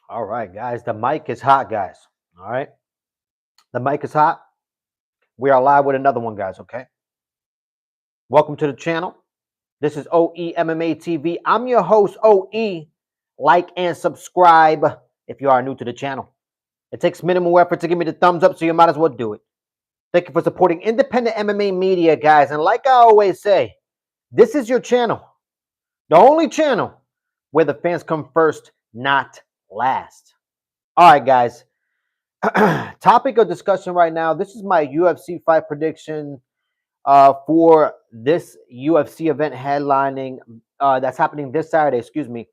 All right, guys. The mic is hot, guys. All right. The mic is hot. We are live with another one, guys. Okay. Welcome to the channel. This is OE MMA TV. I'm your host, OE. Like and subscribe if you are new to the channel. It takes minimal effort to give me the thumbs up, so you might as well do it. Thank you for supporting independent MMA media, guys. And like I always say, this is your channel, the only channel where the fans come first, not last. All right, guys. Topic of discussion right now. This is my UFC fight prediction for this UFC event headlining that's happening this Saturday. Excuse me.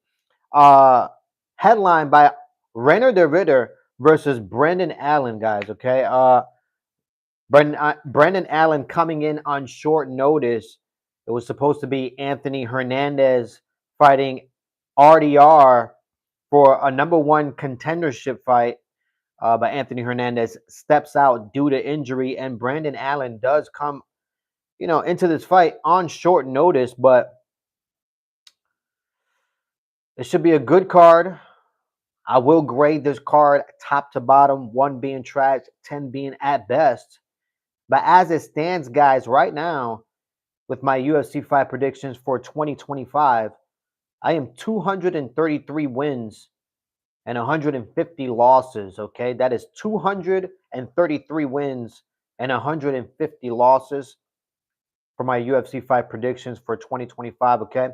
Headlined by Rainer de Ritter versus Brendan Allen, guys. Okay. Brendan Allen coming in on short notice. It was supposed to be Anthony Hernandez fighting RDR for a number one contendership fight. But Anthony Hernandez steps out due to injury, and Brandon Allen does come, into this fight on short notice. But it should be a good card. I will grade this card top to bottom, 1 being trash, 10 being at best. But as it stands, guys, right now, with my UFC fight predictions for 2025, I am 233 wins and 150 losses. Okay, that is 233 wins and 150 losses for my UFC fight predictions for 2025. Okay,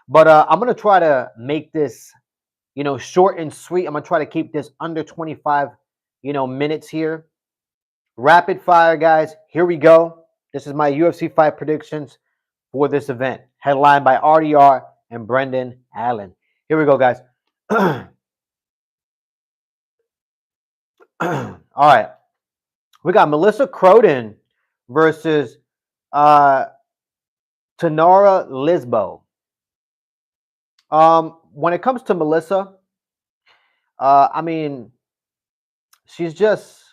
but I'm gonna try to make this, short and sweet. I'm gonna try to keep this under 25, minutes here. Rapid fire, guys. Here we go. This is my UFC fight predictions for this event, headlined by RDR and Brendan Allen. Here we go, guys. All right. We got Melissa Croden versus Tanara Lisbo. When it comes to Melissa, I mean, she's just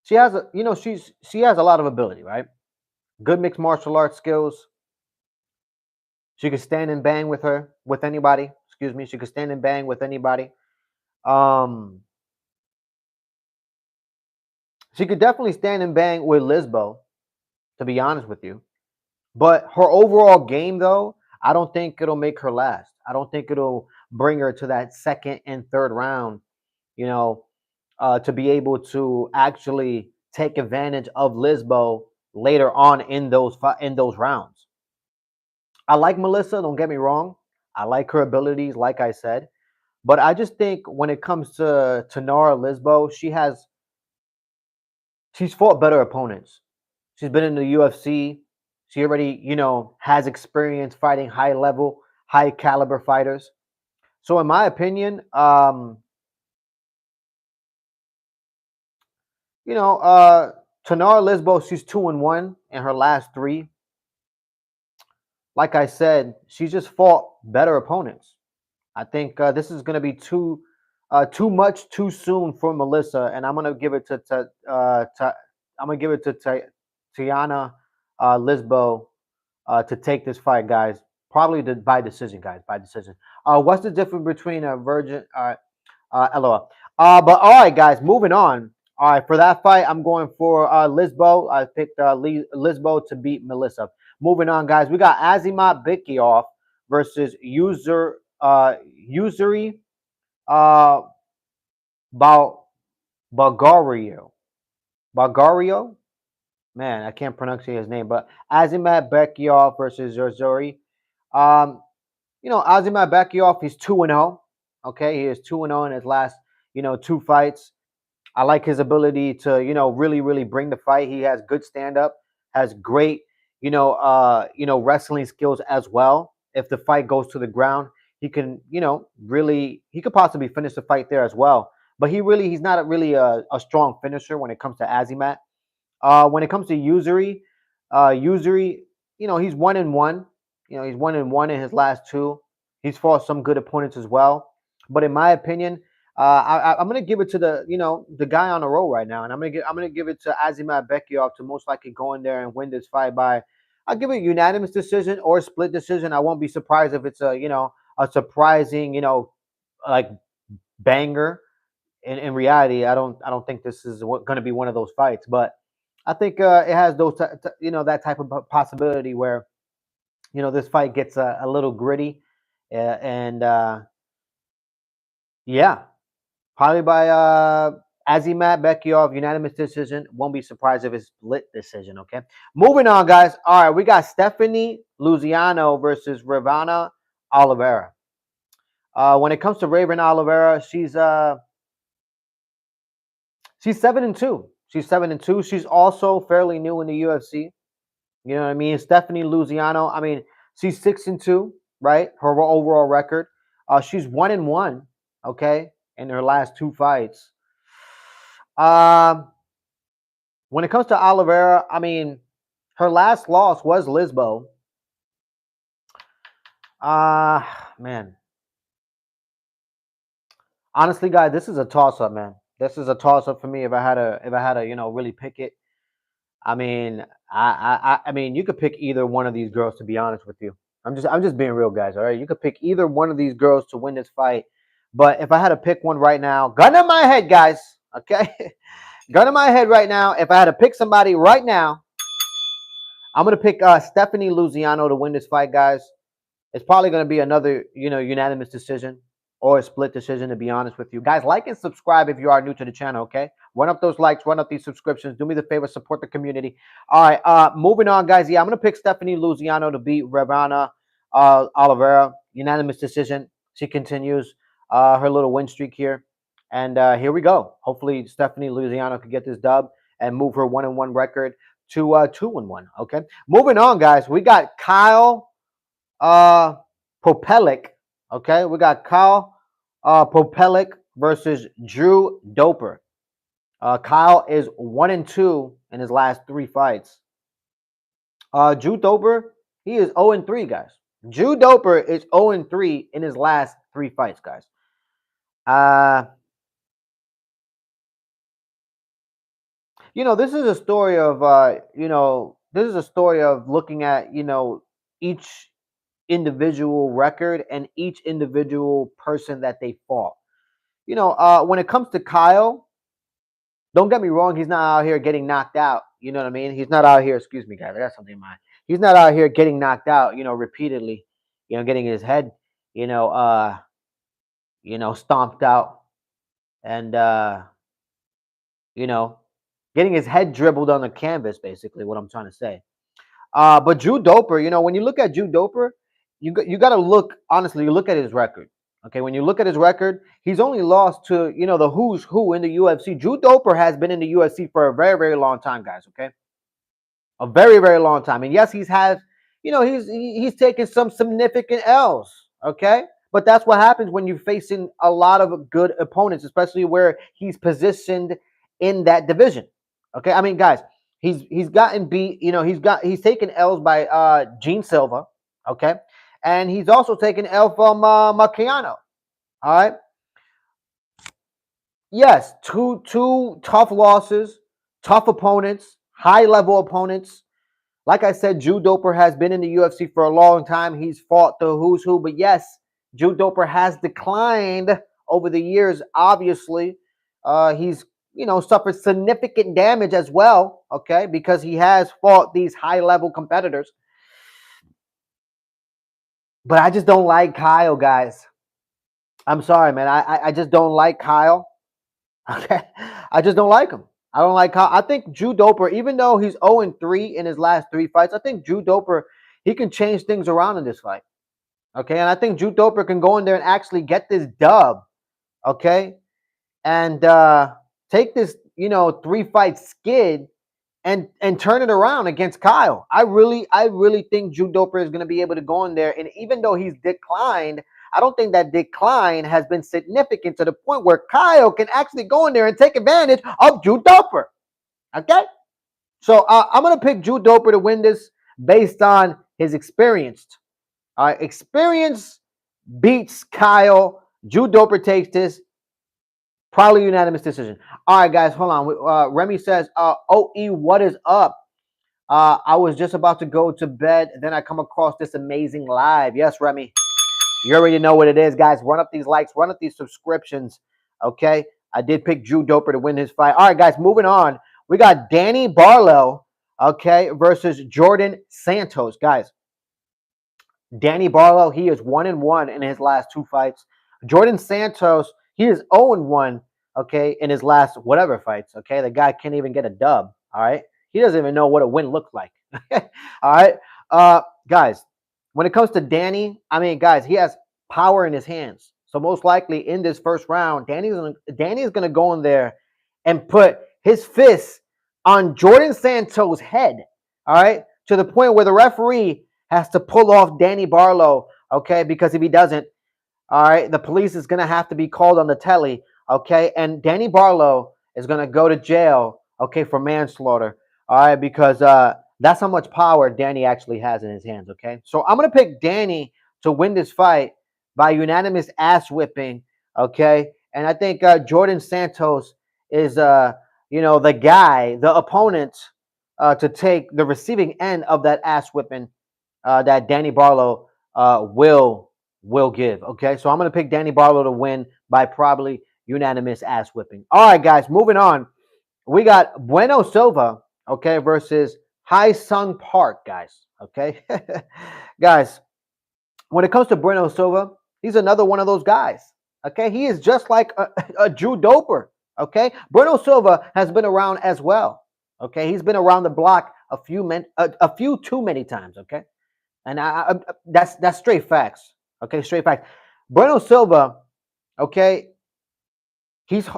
she has a she has a lot of ability, right? Good mixed martial arts skills. She could stand and bang with anybody. Excuse me. She could stand and bang with anybody. She could definitely stand and bang with Lisbo, to be honest with you. But her overall game, though, I don't think it'll make her last. I don't think it'll bring her to that second and third round, to be able to actually take advantage of Lisbo later on in those rounds. I like Melissa, don't get me wrong. I like her abilities, like I said. But I just think when it comes to Tanara Lisbo, she's fought better opponents. She's been in the UFC. She already, has experience fighting high level, high caliber fighters. So in my opinion, Tanara Lisbo, she's 2-1 in her last 3. Like I said, she's just fought better opponents. I think this is going to be too much too soon for Melissa, and I'm going to give it to Tiana Lisbo to take this fight, guys. Probably by decision, guys. By decision. What's the difference between a virgin? LOL. But all right, guys. Moving on. All right, for that fight, I'm going for Lisbo. I picked Lisbo to beat Melissa. Moving on, guys. We got Azimat Bikioff versus Yusuri Bulgario. Bulgario? Man, I can't pronounce his name, but Azimat Bekioff versus Yusuri. Azimat Bekioff, he's 2-0. Okay, he is 2-0 in his last, 2 fights. I like his ability to, really, really bring the fight. He has good stand-up, has great, wrestling skills as well. If the fight goes to the ground, he can, he could possibly finish the fight there as well. But he's not really a strong finisher when it comes to Azimat. When it comes to Yusuri, he's 1-1. He's 1-1 in his last 2. He's fought some good opponents as well. But in my opinion, I'm gonna give it to the guy on the roll right now, and I'm gonna give it to Azimat Bekioff to most likely go in there and win this fight by. I'll give it a unanimous decision or split decision. I won't be surprised if it's a surprising like banger. In reality, I don't think this is going to be one of those fights, but I think it has those that type of possibility where this fight gets a little gritty, and yeah, probably by Azimat Bekirov unanimous decision. Won't be surprised if it's split decision. Okay, moving on, guys. All right, we got Stephanie Luciano versus Ravana Oliveira. When it comes to Raven Oliveira, she's 7-2. She's 7-2. She's also fairly new in the UFC. You know what I mean? Stephanie Luciano, I mean, she's 6-2, right? Her overall record. She's 1-1, okay, in her last two fights. Um, when it comes to Oliveira, I mean, her last loss was Lisbo. Man. Honestly, guys, this is a toss-up, man. This is a toss-up for me if I had to, really pick it. I mean, I mean, you could pick either one of these girls. To be honest with you, I'm just being real, guys. All right, you could pick either one of these girls to win this fight. But if I had to pick one right now, gun in my head, guys. Okay, gun in my head right now. If I had to pick somebody right now, I'm gonna pick Stephanie Luciano to win this fight, guys. It's probably going to be another, unanimous decision or a split decision, to be honest with you. Guys, like and subscribe if you are new to the channel, okay? Run up those likes, run up these subscriptions. Do me the favor, support the community. All right, moving on, guys. Yeah, I'm going to pick Stephanie Luciano to beat Ravana Oliveira. Unanimous decision. She continues her little win streak here. And here we go. Hopefully, Stephanie Luciano can get this dub and move her 1-1 record to 2-1, okay? Moving on, guys. We got Kyle Popelic. Okay, we got Kyle Popelic versus Drew Doper. Kyle is 1-2 in his last three fights. Drew Doper, he is 0-3, guys. Drew Doper is 0-3 in his last three fights, guys. This is a story of this is a story of looking at each individual record and each individual person that they fought. When it comes to Kyle, don't get me wrong, he's not out here getting knocked out. You know what I mean? He's not out here, excuse me, guys, I got something in mind. He's not out here getting knocked out, repeatedly, getting his head, stomped out and getting his head dribbled on the canvas, basically what I'm trying to say. But Drew Doper, when you look at Drew Doper, you got to look, honestly, you look at his record. Okay, when you look at his record, he's only lost to, the who's who in the UFC. Drew Doper has been in the UFC for a very, very long time, guys, okay? A very, very long time. And yes, he's taken some significant L's, okay? But that's what happens when you're facing a lot of good opponents, especially where he's positioned in that division. Okay, I mean, guys, he's gotten beat. He's taken L's by Gene Silva. Okay, and he's also taken L from Marciano. All right. Yes, two tough losses, tough opponents, high level opponents. Like I said, Drew Doper has been in the UFC for a long time. He's fought the who's who, but yes, Drew Doper has declined over the years. Obviously, he's suffered significant damage as well. Okay, because he has fought these high level competitors. But I just don't like Kyle, guys. I'm sorry, man. I just don't like Kyle. Okay, I just don't like him. I don't like Kyle. I think Drew Doper, even though he's 0-3 in his last three fights, I think Drew Doper, he can change things around in this fight. Okay, and I think Drew Doper can go in there and actually get this dub. Okay, and take this, 3-fight skid and turn it around against Kyle. I really think Drew Doper is going to be able to go in there, and even though he's declined, I don't think that decline has been significant to the point where Kyle can actually go in there and take advantage of Drew Doper. Okay? So I'm going to pick Drew Doper to win this based on his experience. All right, experience beats Kyle. Drew Doper takes this. Probably unanimous decision. All right, guys, hold on. Remy says, OE, what is up? I was just about to go to bed. Then I come across this amazing live. Yes, Remy. You already know what it is, guys. Run up these likes. Run up these subscriptions. Okay, I did pick Drew Doper to win his fight. All right, guys, moving on. We got Danny Barlow, okay, versus Jordan Santos, guys. Danny Barlow, he is 1-1 in his last 2 fights. Jordan Santos, he is 0-1, okay, in his last whatever fights. Okay, the guy can't even get a dub. All right, he doesn't even know what a win looks like. All right, guys. When it comes to Danny, I mean, guys, he has power in his hands. So most likely in this first round, Danny is gonna go in there and put his fist on Jordan Santos' head. All right, to the point where the referee has to pull off Danny Barlow, okay? Because if he doesn't, all right, the police is going to have to be called on the telly, okay? And Danny Barlow is going to go to jail, okay, for manslaughter, all right? Because that's how much power Danny actually has in his hands, okay? So I'm going to pick Danny to win this fight by unanimous ass whipping, okay? And I think Jordan Santos is, the guy, the opponent to take the receiving end of that ass whipping that Danny Barlow will give. Okay, so I'm gonna pick Danny Barlow to win by probably unanimous ass whipping. All right, guys, moving on. We got Bueno Silva, okay, versus Hai Sung Park, guys. Okay, guys. When it comes to Bueno Silva, he's another one of those guys. Okay, he is just like a Drew Doper. Okay, Bueno Silva has been around as well. Okay, he's been around the block a few too many times. Okay, and that's straight facts. Okay, straight facts. Bueno Silva, okay, he's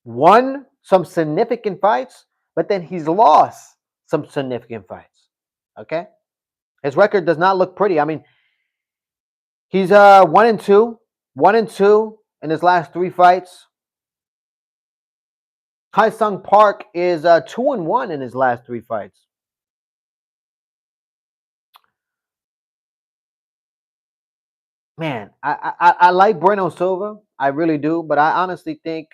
won some significant fights, but then he's lost some significant fights. Okay, his record does not look pretty. I mean, he's 1-2, 1-2 in his last 3 fights. Hai Sung Park is 2-1 in his last 3 fights. Man, I like Bueno Silva, I really do, but I honestly think,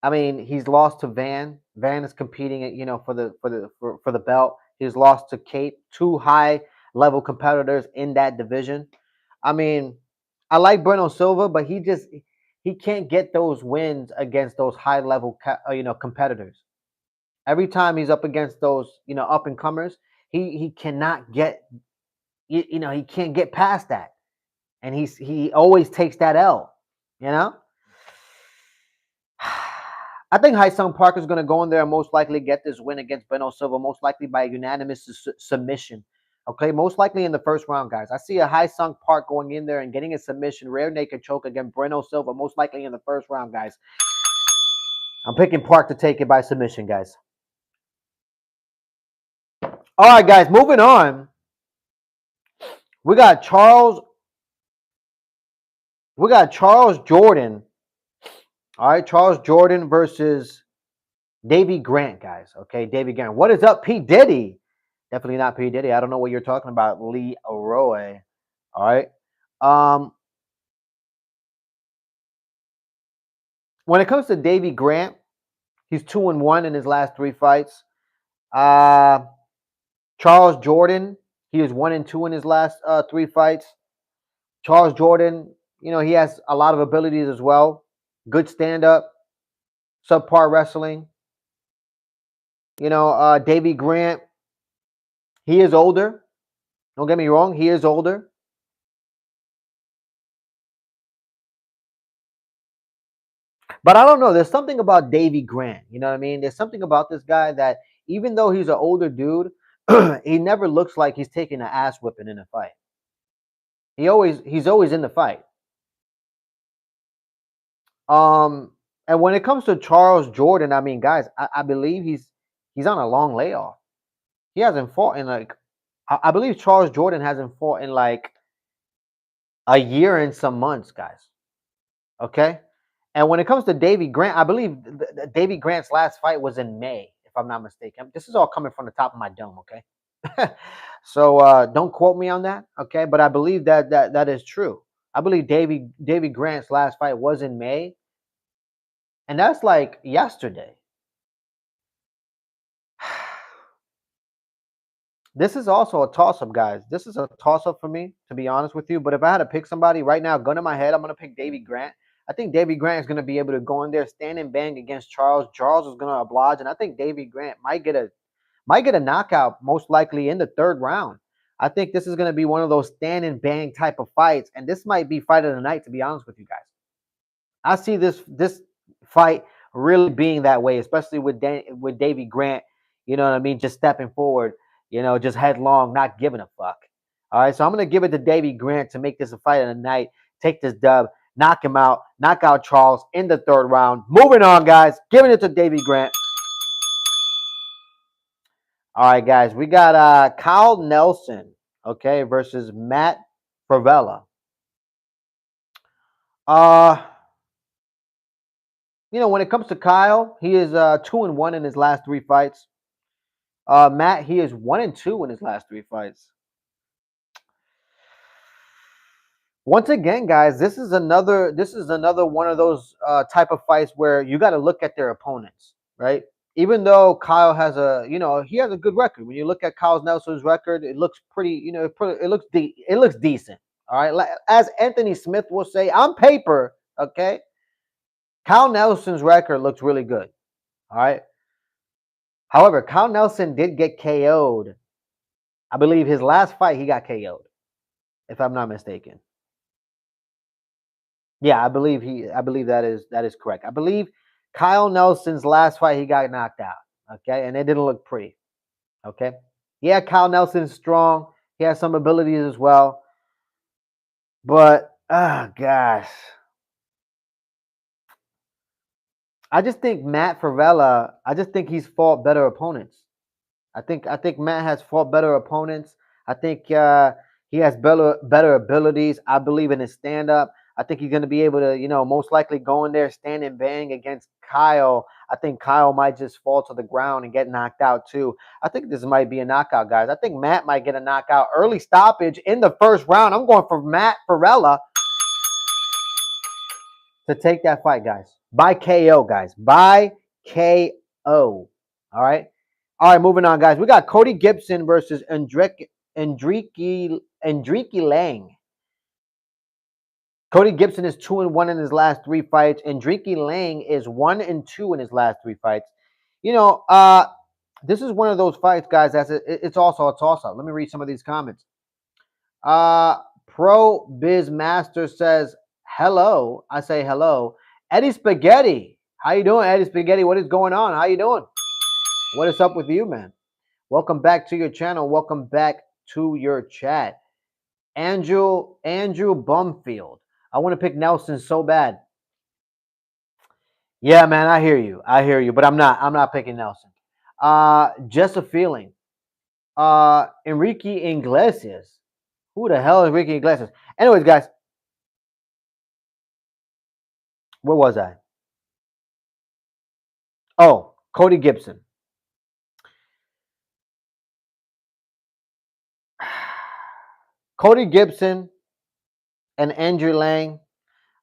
I mean, he's lost to Van. Van is competing, for the belt. He's lost to Cape, 2 high level competitors in that division. I mean, I like Bueno Silva, but he can't get those wins against those high level competitors. Every time he's up against those up and comers, he cannot get he can't get past that, and he always takes that L. You know. I think Haisung Park is going to go in there and most likely get this win against Beno Silva, most likely by unanimous submission. Okay, most likely in the first round, guys. I see a Haisung Park going in there and getting a submission, rear naked choke against Breno Silva, most likely in the first round, guys. I'm picking Park to take it by submission, guys. All right, guys, moving on. We got Charles Jordan. All right, Charles Jordan versus Davy Grant, guys. Okay, Davy Grant. What is up, P. Diddy? Definitely not P. Diddy. I don't know what you're talking about, Lee Roy. All right. When it comes to Davy Grant, he's 2-1 in his last 3 fights. Charles Jordan, he is 1-2 in his last 3 fights. Charles Jordan, he has a lot of abilities as well. Good stand-up, subpar wrestling. Davy Grant, he is older. Don't get me wrong, he is older. But I don't know. There's something about Davy Grant. You know what I mean? There's something about this guy that even though he's an older dude, he never looks like he's taking an ass whipping in a fight. He's always in the fight. And when it comes to Charles Jordan, I mean, guys, I believe he's on a long layoff. He hasn't fought in I believe Charles Jordan hasn't fought in like a year and some months, guys. Okay. And when it comes to Davy Grant, I believe Davy Grant's last fight was in May, if I'm not mistaken. This is all coming from the top of my dome, okay? So don't quote me on that, okay? But I believe that is true. I believe Davy Grant's last fight was in May, and that's like yesterday. This is also a toss-up, guys. This is a toss-up for me, to be honest with you. But if I had to pick somebody right now, gun in my head, I'm gonna pick Davy Grant. I think Davy Grant is gonna be able to go in there, stand and bang against Charles. Charles is gonna oblige, and I think Davy Grant might get a knockout, most likely in the third round. I think this is gonna be one of those stand and bang type of fights, and this might be fight of the night, to be honest with you guys. I see this fight really being that way, especially with Davy Grant. You know what I mean? Just stepping forward, just headlong, not giving a fuck. All right, so I'm gonna give it to Davy Grant to make this a fight of the night. Take this dub, knock him out, knock out Charles in the third round. Moving on, guys. Giving it to Davy Grant. All right, guys. We got Kyle Nelson, okay, versus Matt Favela. Uh when it comes to Kyle, he is 2-1 in his last three fights. Matt, he is 1-2 in his last three fights. Once again, guys, this is another one of those type of fights where you got to look at their opponents, right? Even though Kyle has he has a good record. When you look at Kyle Nelson's record, it looks pretty, it looks decent. All right, as Anthony Smith will say, on paper, okay, Kyle Nelson's record looks really good. All right. However, Kyle Nelson did get KO'd. I believe his last fight he got KO'd, if I'm not mistaken. Yeah, I believe that is correct. I believe Kyle Nelson's last fight he got knocked out. Okay, and it didn't look pretty. Okay. Yeah, Kyle Nelson's strong. He has some abilities as well. But gosh. I just think Matt Favela, I just think he's fought better opponents. I think Matt has fought better opponents. I think he has better abilities. I believe in his stand up. I think he's going to be able to, most likely go in there, stand and bang against Kyle. I think Kyle might just fall to the ground and get knocked out too. I think this might be a knockout, guys. I think Matt might get a knockout early stoppage in the first round. I'm going for Matt Favela to take that fight, guys. By KO, guys. By KO. All right. All right, moving on, guys. We got Cody Gibson versus Enrique Lang. Cody Gibson is 2-1 in his last three fights. Enrique Lang is 1-2 in his last three fights. This is one of those fights, guys. It's also a toss-up. Let me read some of these comments. Pro Biz Master says hello. I say hello. Eddie Spaghetti. How you doing, Eddie Spaghetti? What is going on? How you doing? What is up with you, man? Welcome back to your channel. Welcome back to your chat. Andrew Bumfield. I want to pick Nelson so bad. Yeah, man, I hear you, but I'm not picking Nelson. Just a feeling. Enrique Iglesias. Who the hell is Enrique Iglesias? Anyways, guys. Where was I? Oh, Cody Gibson. Cody Gibson and Andrew Lang.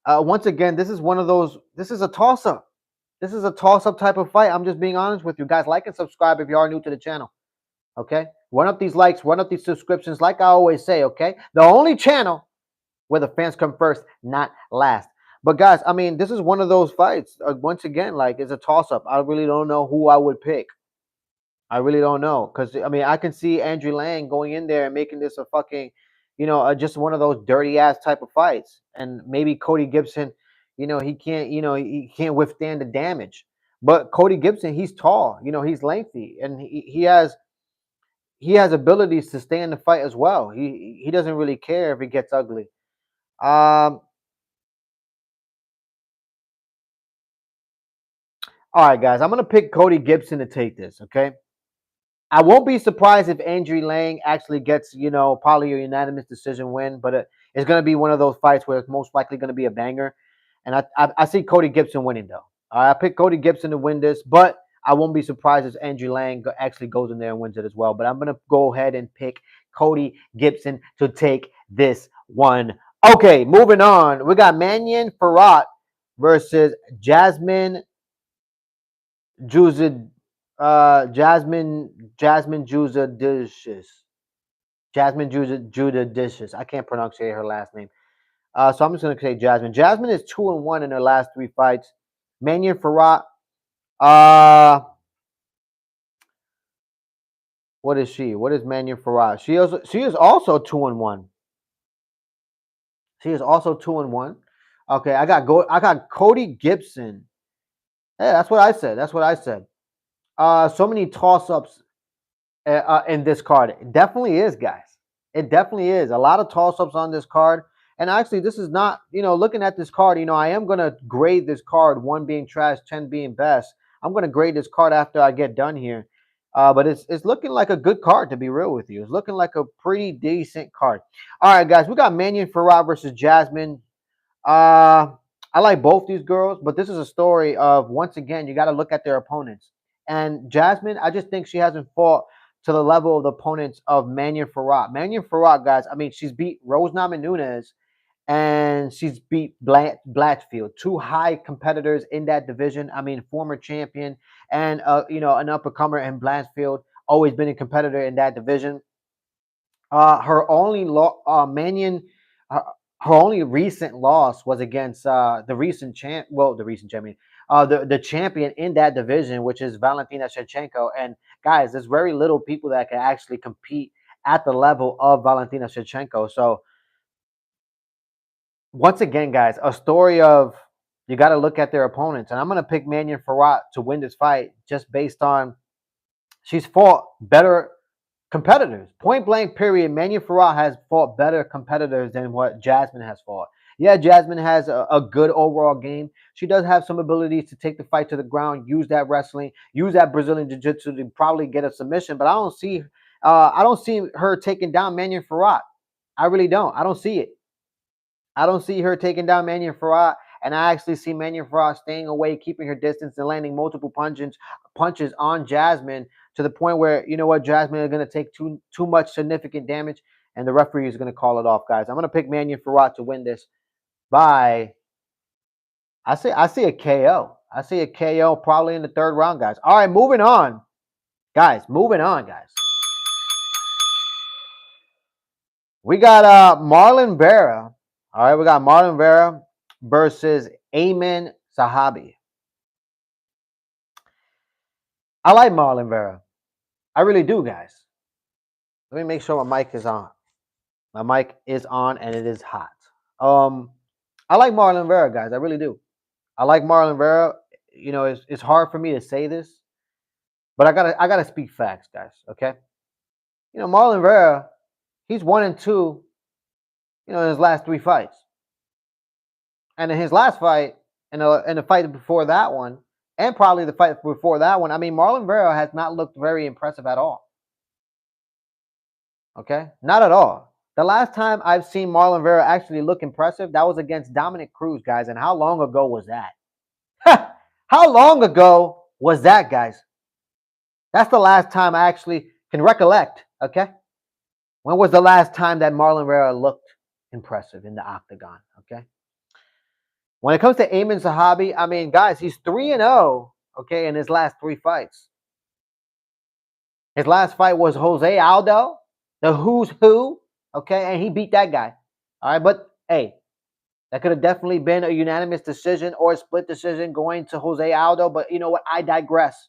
Once again, this is one of those. This is a toss-up. This is a toss-up type of fight. I'm just being honest with you guys. Like and subscribe if you are new to the channel. Okay, run up these likes, run up these subscriptions. Like I always say, okay, the only channel where the fans come first, not last. But guys, I mean, this is one of those fights. Once again, like it's a toss-up. I really don't know who I would pick. I really don't know because I mean I can see Andrew Lang going in there and making this a fucking, just one of those dirty ass type of fights, and maybe Cody Gibson, he can't withstand the damage. But Cody Gibson, he's tall, he's lengthy, and he has abilities to stay in the fight as well. He doesn't really care if it gets ugly. All right, guys, I'm gonna pick Cody Gibson to take this. Okay. I won't be surprised if Andrew Lang actually gets, probably a unanimous decision win, but it's going to be one of those fights where it's most likely going to be a banger. And I see Cody Gibson winning, though. I picked Cody Gibson to win this, but I won't be surprised if Andrew Lang actually goes in there and wins it as well. But I'm going to go ahead and pick Cody Gibson to take this one. Okay, moving on. We got Manyan Farhat versus Jasmine Juzad. Jasmine Juza Dishes. Jasmine Judicious. I can't pronounce her last name. So I'm just going to say Jasmine. Jasmine is 2-1 in her last 3 fights. Manion Farhat. What is she? What is Manion Farhat? She is also 2-1. She is also 2-1. Okay, I got Cody Gibson. Yeah, that's what I said. That's what I said. So many toss ups in this card. It definitely is, guys. It definitely is. A lot of toss ups on this card. And actually, this is not, looking at this card, I am going to grade this card, 1 being trash, 10 being best. I'm going to grade this card after I get done here. But it's looking like a good card, to be real with you. It's looking like a pretty decent card. All right, guys, we got Manion Farhat versus Jasmine. I like both these girls, but this is a story of, once again, you got to look at their opponents. And Jasmine, I just think she hasn't fought to the level of the opponents of Manion Farhat. Manion Farhat, guys, I mean, she's beat Rose Namajunas and she's beat Blatchfield, 2 high competitors in that division. I mean, former champion and an up and comer in Blatchfield, always been a competitor in that division. Her only Manion, her only recent loss was against the recent champion, the champion in that division, which is Valentina Shevchenko. And guys, there's very little people that can actually compete at the level of Valentina Shevchenko. So once again, guys, a story of, you got to look at their opponents. And I'm going to pick Manion Farhat to win this fight just based on she's fought better competitors. Point blank, period. Manion Farhat has fought better competitors than what Jasmine has fought. Yeah, Jasmine has a good overall game. She does have some abilities to take the fight to the ground, use that wrestling, use that Brazilian jiu-jitsu to probably get a submission. But I don't see her taking down Manion Farhat. I really don't. I don't see it. I don't see her taking down Manion Farhat, and I actually see Manion Farhat staying away, keeping her distance, and landing multiple punches on Jasmine to the point where, Jasmine is going to take too much significant damage, and the referee is going to call it off, guys. I'm going to pick Manion Farhat to win this by, I see a KO. I see a KO probably in the 3rd round, guys. All right, moving on. Guys. We got Marlon Vera. All right, we got Marlon Vera versus Amin Zahabi. I like Marlon Vera. I really do, guys. Let me make sure my mic is on. My mic is on and it is hot. I like Marlon Vera, guys. I really do. I like Marlon Vera. It's hard for me to say this, but I gotta speak facts, guys. Okay. Marlon Vera, he's 1-2. In his last 3 fights. And in his last fight, and the fight before that one, and probably the fight before that one, I mean, Marlon Vera has not looked very impressive at all. Okay? Not at all. The last time I've seen Marlon Vera actually look impressive, that was against Dominic Cruz, guys. And how long ago was that? How long ago was that, guys? That's the last time I actually can recollect, okay? When was the last time that Marlon Vera looked impressive in the octagon, okay? When it comes to Amin Zahabi, I mean, guys, he's 3-0, okay, in his last 3 fights. His last fight was Jose Aldo, the who's who, okay, and he beat that guy. All right, but hey, that could have definitely been a unanimous decision or a split decision going to Jose Aldo, but you know what? I digress,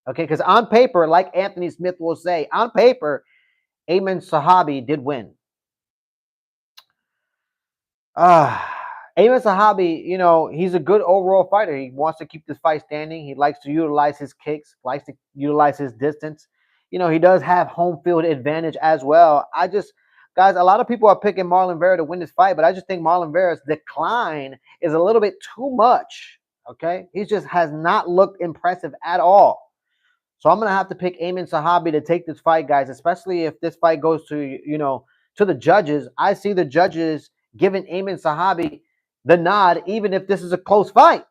okay, because on paper, like Anthony Smith will say, on paper, Amin Zahabi did win. Amin Zahabi, he's a good overall fighter. He wants to keep this fight standing. He likes to utilize his kicks, likes to utilize his distance. He does have home field advantage as well. Guys, a lot of people are picking Marlon Vera to win this fight, but I just think Marlon Vera's decline is a little bit too much, okay? He just has not looked impressive at all. So I'm going to have to pick Amin Zahabi to take this fight, guys, especially if this fight goes to, to the judges. I see the judges giving Amin Zahabi the nod, even if this is a close fight.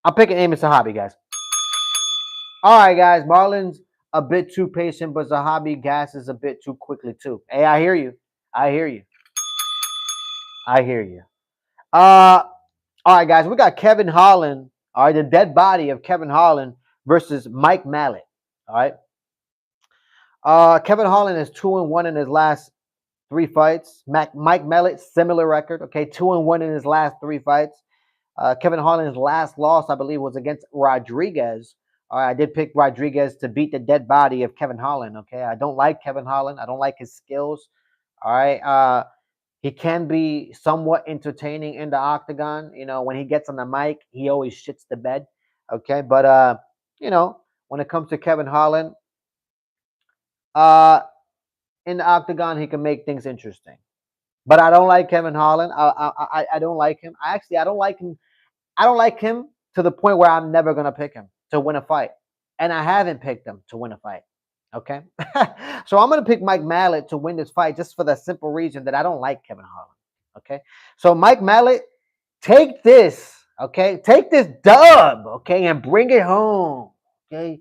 I'm picking Amin Zahabi, guys. All right, guys. Marlon's a bit too patient, but Zahabi gasses a bit too quickly, too. Hey, I hear you. All right, guys. We got Kevin Holland, all right, the dead body of Kevin Holland versus Mike Mallet, all right? Kevin Holland is 2-1 in his last 3 fights. Mike Mellett, similar record. Okay, 2-1 in his last 3 fights. Kevin Holland's last loss, I believe, was against Rodriguez. I did pick Rodriguez to beat the dead body of Kevin Holland. Okay, I don't like Kevin Holland. I don't like his skills. All right. He can be somewhat entertaining in the octagon. You know, when he gets on the mic, he always shits the bed. Okay, but you know, when it comes to Kevin Holland, uh, in the octagon, he can make things interesting. But I don't like Kevin Holland. I don't like him. I don't like him. I don't like him to the point where I'm never gonna pick him to win a fight, and I haven't picked him to win a fight. Okay, so I'm gonna pick Mike Mallet to win this fight just for the simple reason that I don't like Kevin Holland. Okay, so Mike Mallet, take this. Okay, take this dub. Okay, and bring it home. Okay,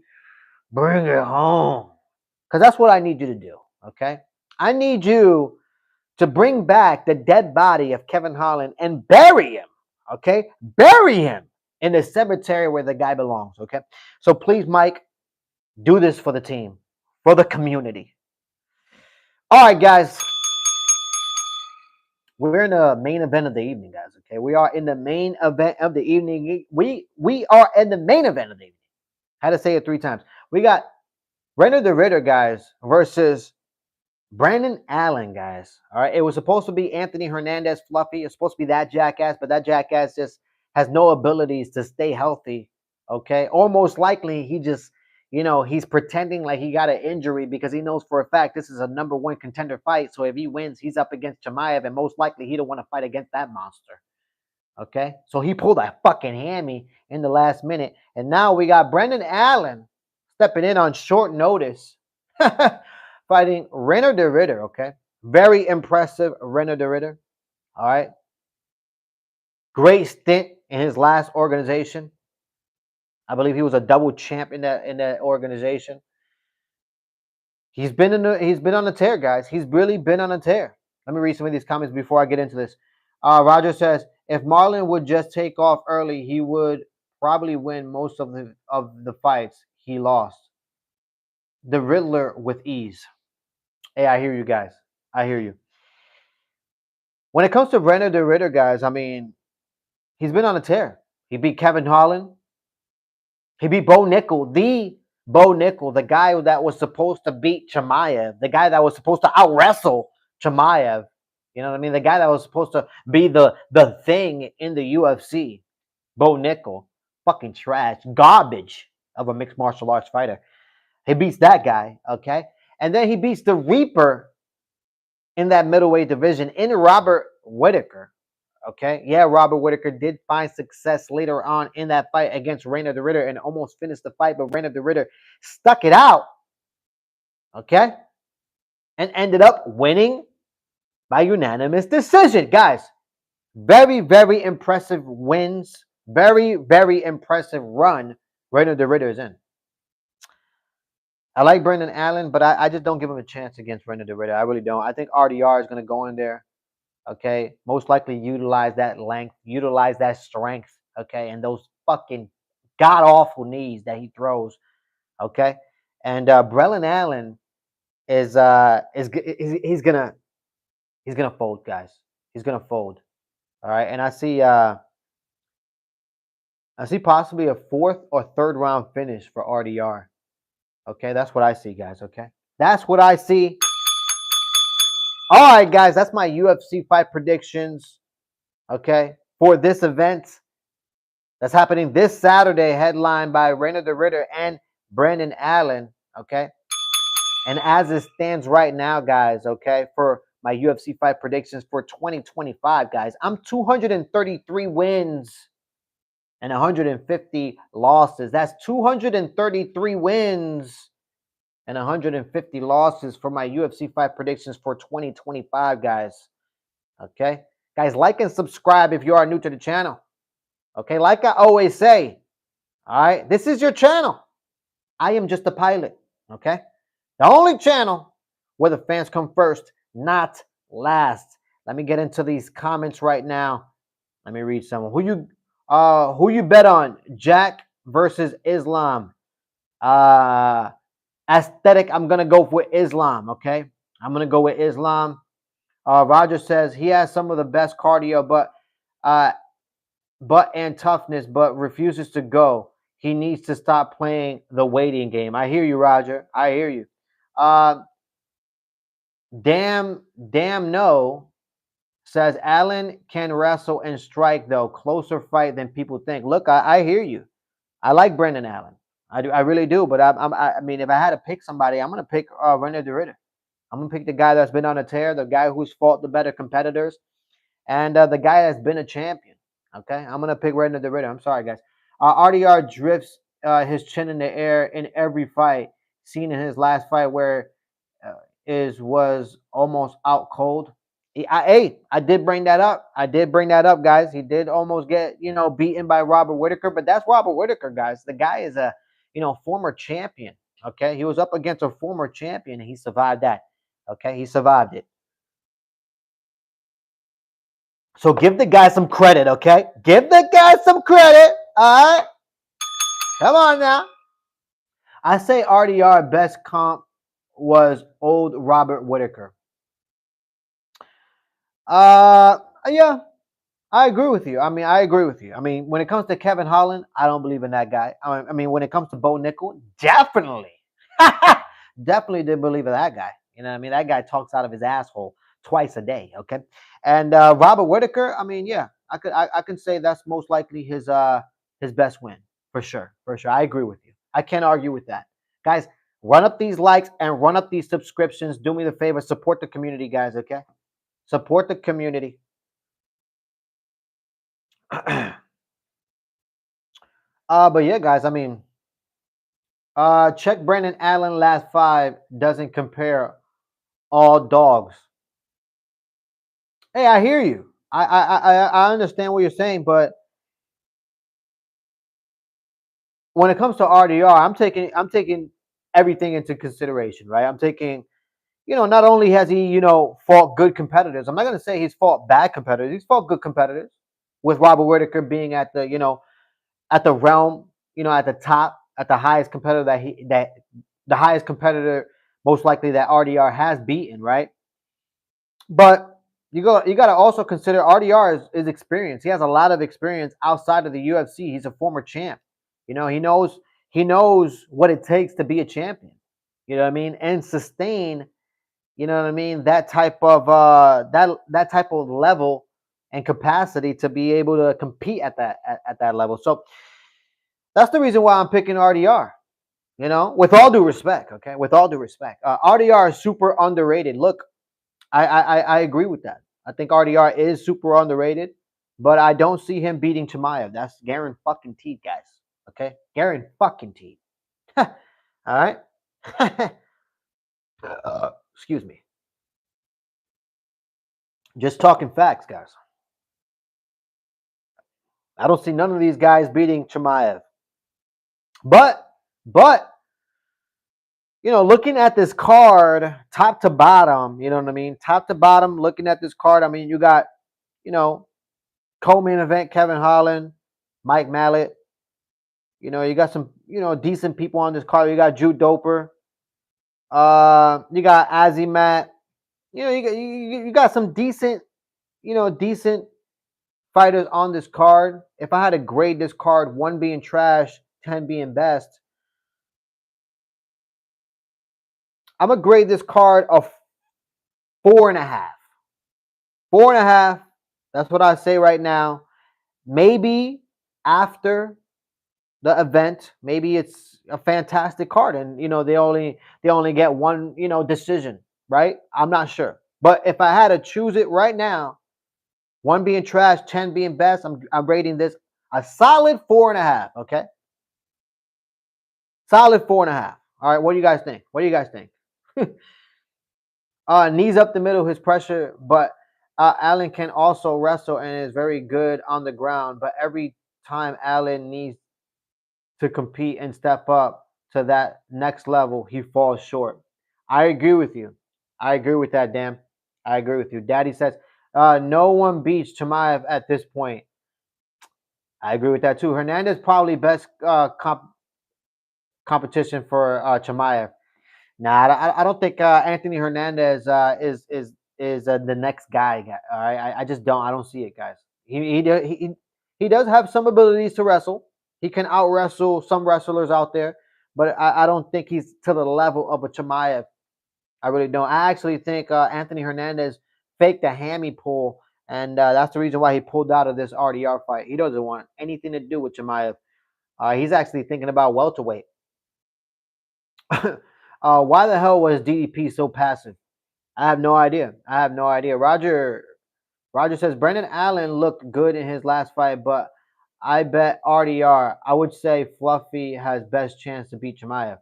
bring it home, because that's what I need you to do. Okay, I need you to bring back the dead body of Kevin Holland and bury him. Okay, bury him in the cemetery where the guy belongs. Okay, so please, Mike, do this for the team, for the community. All right, guys. We're in the main event of the evening, guys. Okay, we are in the main event of the evening. We are in the main event of the evening. I had to say it 3 times. We got Rener the Ritter, guys, versus Brandon Allen, guys. All right, it was supposed to be Anthony Hernandez, Fluffy. It's supposed to be that jackass, but that jackass just has no abilities to stay healthy. Okay, or most likely he just, he's pretending like he got an injury because he knows for a fact this is a #1 contender fight. So if he wins, he's up against Chimaev, and most likely he don't want to fight against that monster. Okay, so he pulled a fucking hammy in the last minute, and now we got Brandon Allen stepping in on short notice. Fighting Rener the Ritter, okay? Very impressive Rener the Ritter. All right. Great stint in his last organization. I believe he was a double champ in that organization. He's been on a tear, guys. He's really been on a tear. Let me read some of these comments before I get into this. Roger says, if Marlon would just take off early, he would probably win most of the fights he lost. The Riddler with ease. Hey, I hear you guys. I hear you. When it comes to Rener the Ritter, guys, I mean, he's been on a tear. He beat Kevin Holland. He beat Bo Nickel, the guy that was supposed to beat Chimaev, the guy that was supposed to out-wrestle Chimaev. You know what I mean? The guy that was supposed to be the thing in the UFC. Bo Nickel. Fucking trash. Garbage of a mixed martial arts fighter. He beats that guy, okay? And then he beats the Reaper in that middleweight division in Robert Whittaker. Okay, yeah, Robert Whittaker did find success later on in that fight against Rener the Ritter and almost finished the fight, but Rener the Ritter stuck it out. Okay, and ended up winning by unanimous decision, guys. Very, very impressive wins. Very, very impressive run Rener the Ritter is in. I like Brandon Allen, but I just don't give him a chance against Rener the Ritter. I really don't. I think RDR is going to go in there. Okay, most likely utilize that length, utilize that strength. Okay, and those fucking god awful knees that he throws. Okay, and Brandon Allen is he's gonna fold, guys. He's gonna fold. All right, and I see possibly a 4th or 3rd round finish for RDR. Okay, that's what I see, guys. Okay, that's what I see. All right, guys, that's my UFC fight predictions, okay, for this event that's happening this Saturday, headlined by Rener the Ritter and Brandon Allen, okay? And as it stands right now, guys, okay, for my UFC fight predictions for 2025, guys, I'm 233 wins and 150 losses. That's 233 wins and 150 losses for my UFC fight predictions for 2025, guys. Okay? Guys, like and subscribe if you are new to the channel. Okay? Like I always say, all right? This is your channel. I am just a pilot. Okay? The only channel where the fans come first, not last. Let me get into these comments right now. Let me read some. Who you bet on? Jack versus Islam. Aesthetic, I'm gonna go with Islam. Okay, I'm gonna go with Islam. Roger says he has some of the best cardio, uh, but and toughness, but refuses to go. He needs to stop playing the waiting game. I hear you, Roger. I hear you. Uh, damn no says Allen can wrestle and strike though. Closer fight than people think. Look, I hear you. I like Brendan Allen. I do. I really do. But I mean, if I had to pick somebody, I'm gonna pick René de Ridder. I'm gonna pick the guy that's been on a tear, the guy who's fought the better competitors, and the guy that's been a champion. Okay, I'm gonna pick René de Ridder. I'm sorry, guys. RDR drifts his chin in the air in every fight. Seen in his last fight where uh, is was almost out cold. I did bring that up. I did bring that up, guys. He did almost get beaten by Robert Whitaker, but that's Robert Whitaker, guys. The guy is a former champion. Okay, he was up against a former champion, and he survived that. Okay, he survived it. So give the guy some credit, okay? Give the guy some credit. All right, come on now. I say RDR best comp was old Robert Whitaker. Yeah, I agree with you. I agree with you. I mean, when it comes to Kevin Holland, I don't believe in that guy. I mean, when it comes to Bo Nickel, definitely, definitely did believe in that guy. You know what I mean? That guy talks out of his asshole twice a day. Okay, and Robert Whitaker. I mean, yeah, I can say that's most likely his best win for sure, for sure. I agree with you. I can't argue with that, guys. Run up these likes and run up these subscriptions. Do me the favor, support the community, guys. Okay, support the community. But yeah, guys, I mean, check Brandon Allen last five doesn't compare all dogs. Hey, I hear you. I understand what you're saying, but when it comes to RDR, I'm taking everything into consideration, right? I'm taking, not only has he, fought good competitors. I'm not gonna say he's fought bad competitors. He's fought good competitors. With Robert Whitaker being at the, at the realm, at the top, at the highest competitor that the highest competitor most likely that RDR has beaten, right? But you got to also consider RDR is experience. He has a lot of experience outside of the UFC. He's a former champ. He knows what it takes to be a champion. You know what I mean? And sustain, what I mean, that type of level and capacity to be able to compete at that level. So that's the reason why I'm picking RDR. With all due respect, okay, with all due respect, RDR is super underrated. Look, I agree with that. I think RDR is super underrated, but I don't see him beating Chimaev. That's guaranteed, guys. Okay, guaranteed. All right. Excuse me. Just talking facts, guys. I don't see none of these guys beating Chimaev. But looking at this card, top to bottom, you know what I mean? Top to bottom, looking at this card, I mean, you got, co-main event, Kevin Holland, Mike Mallet. You got some, decent people on this card. You got Drew Doper. You got Azimat. You got some decent fighters on this card. If I had to grade this card, 1 being trash, 10 being best, I'm gonna grade this card a 4.5. 4.5. That's what I say right now. Maybe after the event, maybe it's a fantastic card, and they only get one decision, right? I'm not sure, but if I had to choose it right now, 1 being trash, 10 being best, I'm rating this a solid 4.5. Okay, solid 4.5. All right, what do you guys think? What do you guys think? Knees up the middle, his pressure, but Allen can also wrestle and is very good on the ground. But every time Allen needs to compete and step up to that next level, he falls short. I agree with you. I agree with that, Dan. I agree with you. Daddy says, no one beats Chimaev at this point. I agree with that too. Hernandez probably best competition for Chimaev. Nah, I don't think Anthony Hernandez is the next guy. All right, I just don't. I don't see it, guys. He does have some abilities to wrestle. He can out wrestle some wrestlers out there, but I don't think he's to the level of a Chimaev. I really don't. I actually think Anthony Hernandez faked a hammy pull, and that's the reason why he pulled out of this RDR fight. He doesn't want anything to do with Chimaev. He's actually thinking about welterweight. Why the hell was DDP so passive? I have no idea. I have no idea. Roger says Brendan Allen looked good in his last fight, but I bet RDR. I would say Fluffy has best chance to beat Chimaev.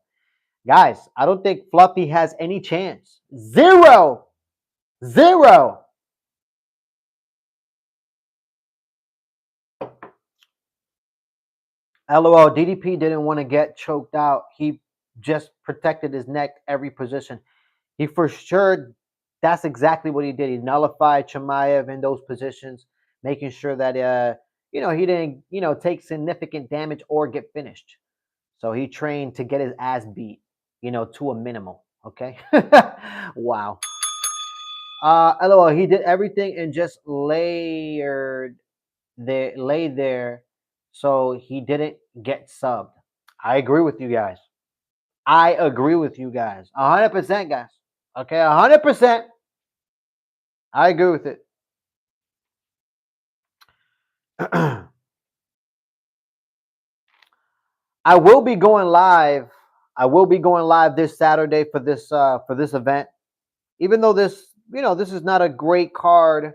Guys, I don't think Fluffy has any chance. Zero. Zero. LOL, DDP didn't want to get choked out. He just protected his neck every position. He for sure, that's exactly what he did. He nullified Chimaev in those positions, making sure that he didn't take significant damage or get finished. So he trained to get his ass beat, to a minimal. Okay. Wow. LOL, he did everything and just lay there, so he didn't get subbed. I agree with you guys. I agree with you guys. 100%, guys. Okay, 100%. I agree with it. I will be going live. I will be going live this Saturday for this event. Even though this is not a great card,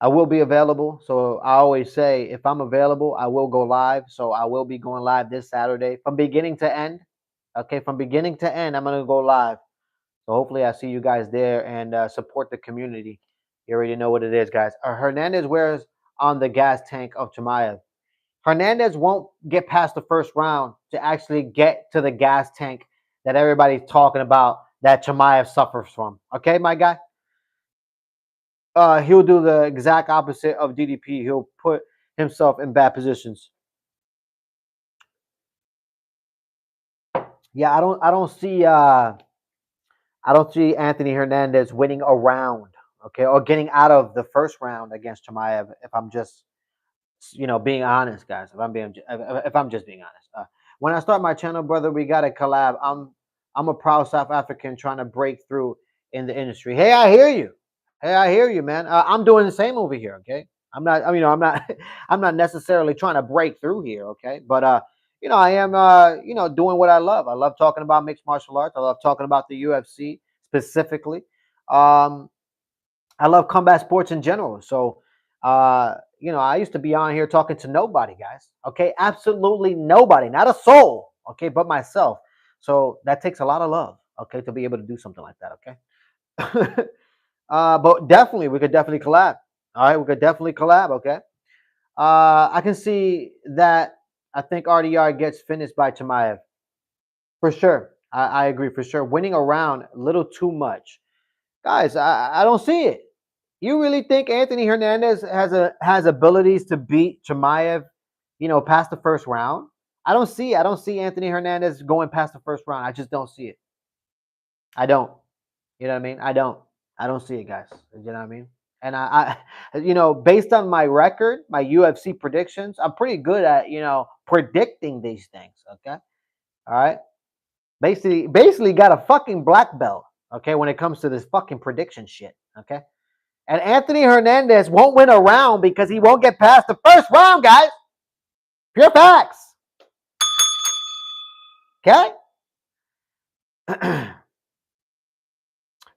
I will be available. So I always say if I'm available, I will go live. So I will be going live this Saturday from beginning to end. Okay, from beginning to end, I'm gonna go live. So hopefully I see you guys there and support the community. You already know what it is, guys. Hernandez wears on the gas tank of Chimaev. Hernandez won't get past the first round to actually get to the gas tank that everybody's talking about that Chimaev suffers from. Okay, my guy? He'll do the exact opposite of DDP. He'll put himself in bad positions. Yeah, I don't see Anthony Hernandez winning a round, okay, or getting out of the first round against Chimaev. If I'm just, being honest, guys. If I'm just being honest. When I start my channel, brother, we got to collab. I'm a proud South African trying to break through in the industry. Hey, I hear you. Hey, I hear you, man. I'm doing the same over here. Okay, I'm not. I'm not. I'm not necessarily trying to break through here. Okay, but I am. Doing what I love. I love talking about mixed martial arts. I love talking about the UFC specifically. I love combat sports in general. So, I used to be on here talking to nobody, guys. Okay, absolutely nobody, not a soul. Okay, but myself. So that takes a lot of love. Okay, to be able to do something like that. Okay. But definitely, we could definitely collab. All right, we could definitely collab. Okay. I can see that. I think RDR gets finished by Chimaev for sure. I agree for sure. Winning a round, a little too much, guys. I don't see it. You really think Anthony Hernandez has abilities to beat Chimaev, past the first round? I don't see Anthony Hernandez going past the first round. I just don't see it. I don't. You know what I mean? I don't see it, guys. You know what I mean? And based on my record, my UFC predictions, I'm pretty good at predicting these things. Okay, all right. Basically got a fucking black belt. Okay, when it comes to this fucking prediction shit. Okay, and Anthony Hernandez won't win a round because he won't get past the first round, guys. Pure facts. Okay.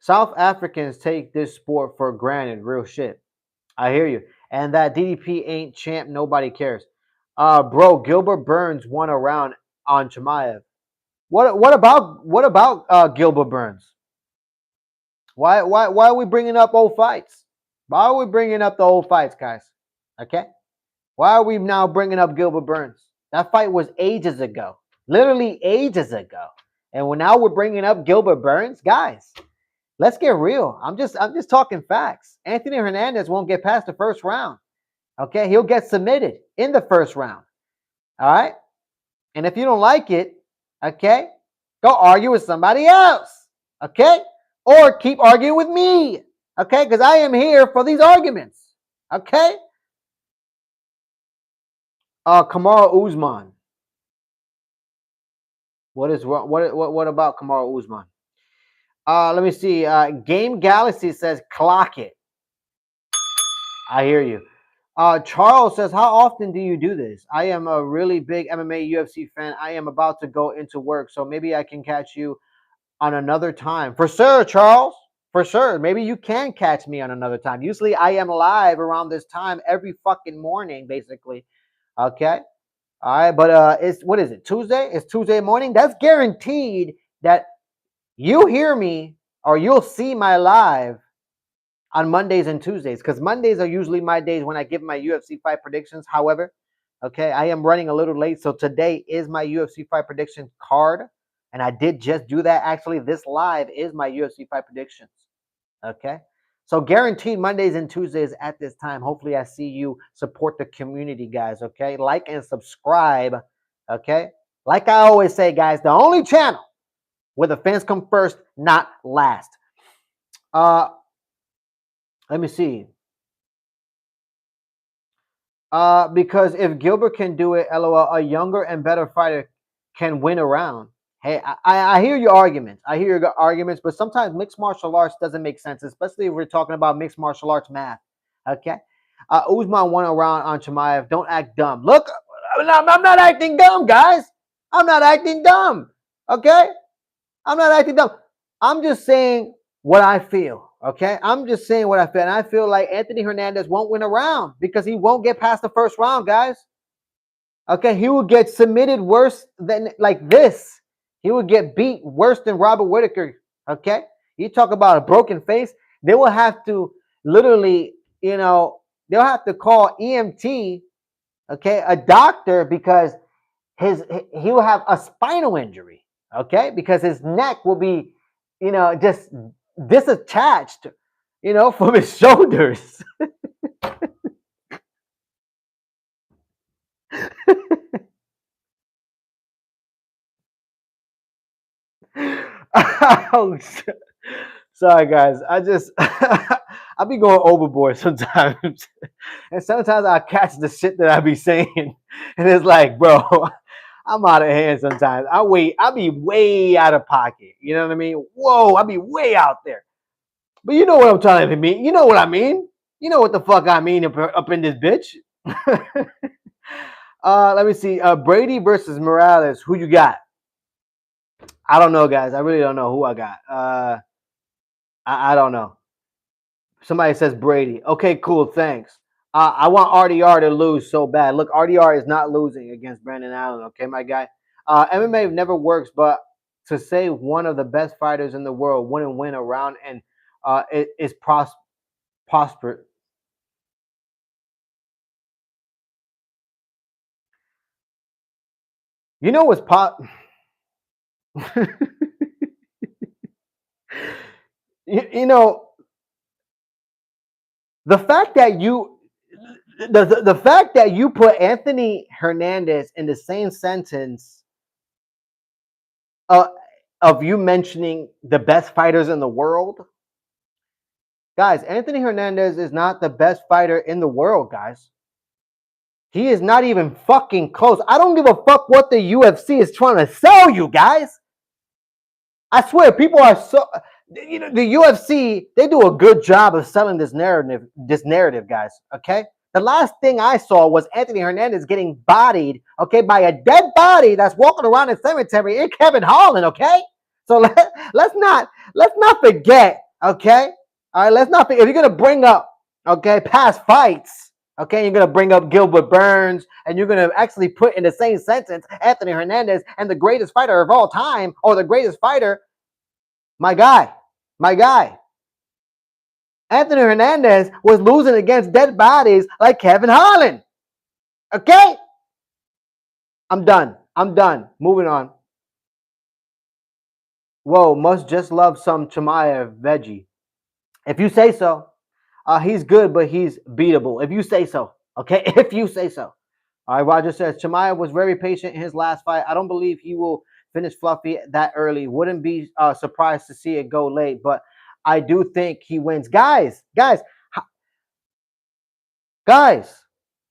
South Africans take this sport for granted. Real shit. I hear you. And that DDP ain't champ. Nobody cares. Bro, Gilbert Burns won a round on Chimaev. What about Gilbert Burns? Why are we bringing up old fights? Why are we bringing up the old fights, guys? Okay. Why are we now bringing up Gilbert Burns? That fight was ages ago, literally ages ago, and now we're bringing up Gilbert Burns, guys. Let's get real. I'm just talking facts. Anthony Hernandez won't get past the first round. Okay, he'll get submitted in the first round. All right, and if you don't like it, okay, Go argue with somebody else. Okay? Or keep arguing with me. Okay? Because I am here for these arguments. Okay? Kamaru Usman. What is wrong? What about Kamaru Usman? Let me see. Game Galaxy says clock it. I hear you. Charles says, how often do you do this? I am a really big MMA UFC fan. I am about to go into work, so maybe I can catch you on another time. For sure, Charles. For sure. Maybe you can catch me on another time. Usually I am live around this time every fucking morning, basically. Okay. All right. But it's what is it? Tuesday? It's Tuesday morning. That's guaranteed that you hear me or you'll see my live on Mondays and Tuesdays, because Mondays are usually my days when I give my UFC fight predictions. However, okay, I am running a little late, so today is my UFC fight prediction card, and I did just do that. Actually, this live is my UFC fight predictions. Okay, so guaranteed Mondays and Tuesdays at this time. Hopefully, I see you support the community, guys. Okay, like and subscribe. Okay, like I always say, guys, the only channel where the fans come first, not last. Let me see. Because if Gilbert can do it, LOL, a younger and better fighter can win a round. Hey, I hear your arguments. I hear your arguments, but sometimes mixed martial arts doesn't make sense, especially if we're talking about mixed martial arts math. Okay? Usman won a round on Chimaev. Don't act dumb. Look, I'm not acting dumb, guys. I'm not acting dumb. Okay? I'm not acting dumb. I'm just saying what I feel. Okay? I'm just saying what I feel. And I feel like Anthony Hernandez won't win a round because he won't get past the first round, guys. Okay? He will get submitted worse than like this. He will get beat worse than Robert Whittaker. Okay? You talk about a broken face. They will have to literally, they'll have to call EMT, okay, a doctor, because he will have a spinal injury. Okay? Because his neck will be, just disattached, from his shoulders. Oh, sorry, guys. I be going overboard sometimes. And sometimes I catch the shit that I be saying. And it's like, bro, I'm out of hand sometimes. I be way out of pocket. You know what I mean? Whoa, I be way out there. But you know what I'm trying to mean. You know what I mean. You know what the fuck I mean up in this bitch. Let me see. Brady versus Morales. Who you got? I don't know, guys. I really don't know who I got. I don't know. Somebody says Brady. Okay, cool. Thanks. I want RDR to lose so bad. Look, RDR is not losing against Brandon Allen. Okay, my guy. MMA never works, but to say one of the best fighters in the world wouldn't win a round and it is prosperous. You know what's you know, the fact that the fact that you put Anthony Hernandez in the same sentence of you mentioning the best fighters in the world, guys, Anthony Hernandez is not the best fighter in the world, guys. He is not even fucking close. I don't give a fuck what the UFC is trying to sell you, guys. I swear, people are so, the UFC, they do a good job of selling this narrative, guys. Okay, the last thing I saw was Anthony Hernandez getting bodied, okay, by a dead body that's walking around in cemetery in Kevin Holland. Okay, so let's not forget. Okay, all right, let's not forget. If you're gonna bring up, okay, past fights, okay, you're gonna bring up Gilbert Burns, and you're gonna actually put in the same sentence Anthony Hernandez and the greatest fighter of all time, or the greatest fighter. My guy. Anthony Hernandez was losing against dead bodies like Kevin Holland. Okay? I'm done. Moving on. Whoa, must just love some Chimaev veggie. If you say so. He's good, but he's beatable. If you say so. Okay? If you say so. All right, Roger says, Chimaev was very patient in his last fight. I don't believe he will finish Fluffy that early. Wouldn't be surprised to see it go late, but I do think he wins. Guys,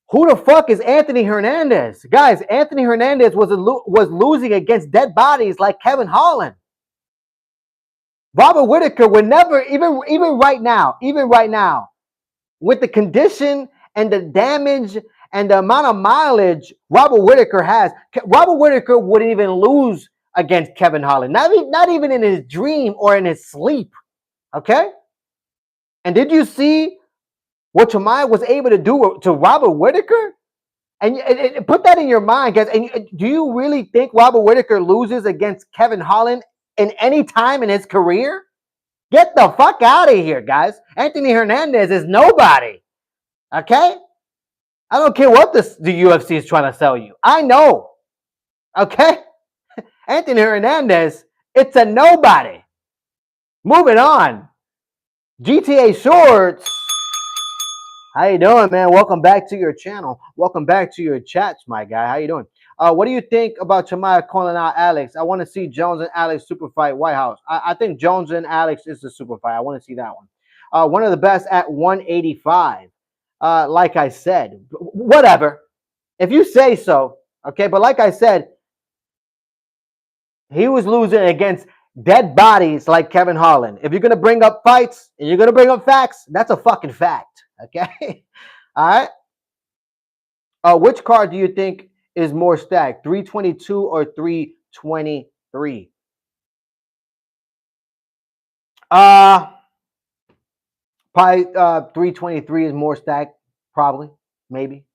who the fuck is Anthony Hernandez? Guys, Anthony Hernandez was losing against dead bodies like Kevin Holland. Robert Whittaker would never, even right now, with the condition and the damage and the amount of mileage Robert Whittaker has, Robert Whittaker wouldn't even lose against Kevin Holland. Not even in his dream or in his sleep. Okay? And did you see what Chimaev was able to do to Robert Whittaker? And put that in your mind, guys. And do you really think Robert Whittaker loses against Kevin Holland in any time in his career? Get the fuck out of here, guys. Anthony Hernandez is nobody. Okay? I don't care what the UFC is trying to sell you. I know. Okay? Anthony Hernandez, it's a nobody. Moving on. GTA Shorts. How you doing, man? Welcome back to your channel. Welcome back to your chats, my guy. How you doing? What do you think about Chimaev calling out Alex? I want to see Jones and Alex super fight White House. I think Jones and Alex is the super fight. I want to see that one. One of the best at 185. Like I said, whatever. If you say so, okay. But like I said, he was losing against dead bodies like Kevin Holland. If you're gonna bring up fights and you're gonna bring up facts, that's a fucking fact. Okay. All right. Which card do you think is more stacked, 322 or 323? Probably 323 is more stacked. Probably, maybe.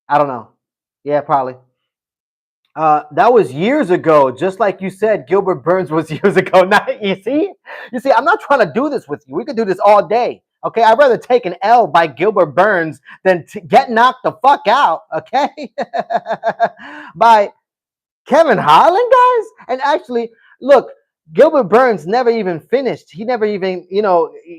I don't know. Yeah, probably. That was years ago, just like you said. Gilbert Burns was years ago. Now you see, I'm not trying to do this with you. We could do this all day. Okay, I'd rather take an L by Gilbert Burns than get knocked the fuck out. Okay, by Kevin Holland, guys. And actually, look, Gilbert Burns never even finished. He never even,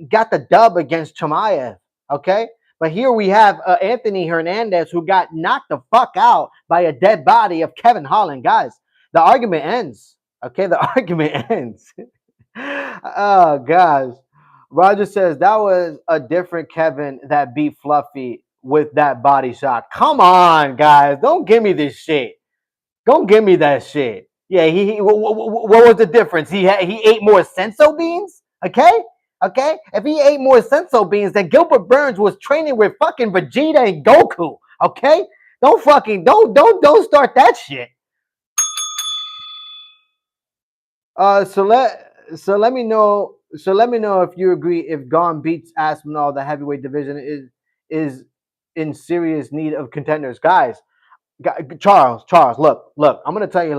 got the dub against Chimaev. Okay. But here we have Anthony Hernandez, who got knocked the fuck out by a dead body of Kevin Holland. Guys, the argument ends. Okay, the argument ends. Oh, guys. Roger says that was a different Kevin that beat Fluffy with that body shot. Come on, guys. Don't give me this shit. Don't give me that shit. Yeah, what was the difference? He ate more senso beans? Okay? Okay, if he ate more senso beans, then Gilbert Burns was training with fucking Vegeta and Goku. Okay, don't start that shit. So let me know if you agree. If Gon beats Aspinall, the heavyweight division is in serious need of contenders, guys. Charles, look. I'm gonna tell you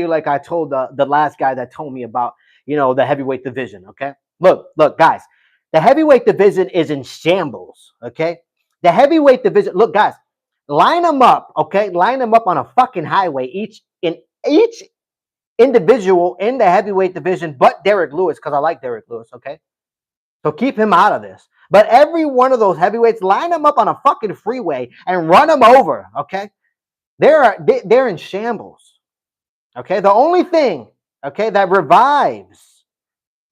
like I told the last guy that told me about the heavyweight division. Okay. Look, guys, the heavyweight division is in shambles, okay? The heavyweight division, look, guys, line them up, okay? Line them up on a fucking highway, each individual in the heavyweight division, but Derek Lewis, because I like Derek Lewis, okay? So keep him out of this. But every one of those heavyweights, line them up on a fucking freeway and run them over, okay? They're in shambles, okay? The only thing, okay, that revives,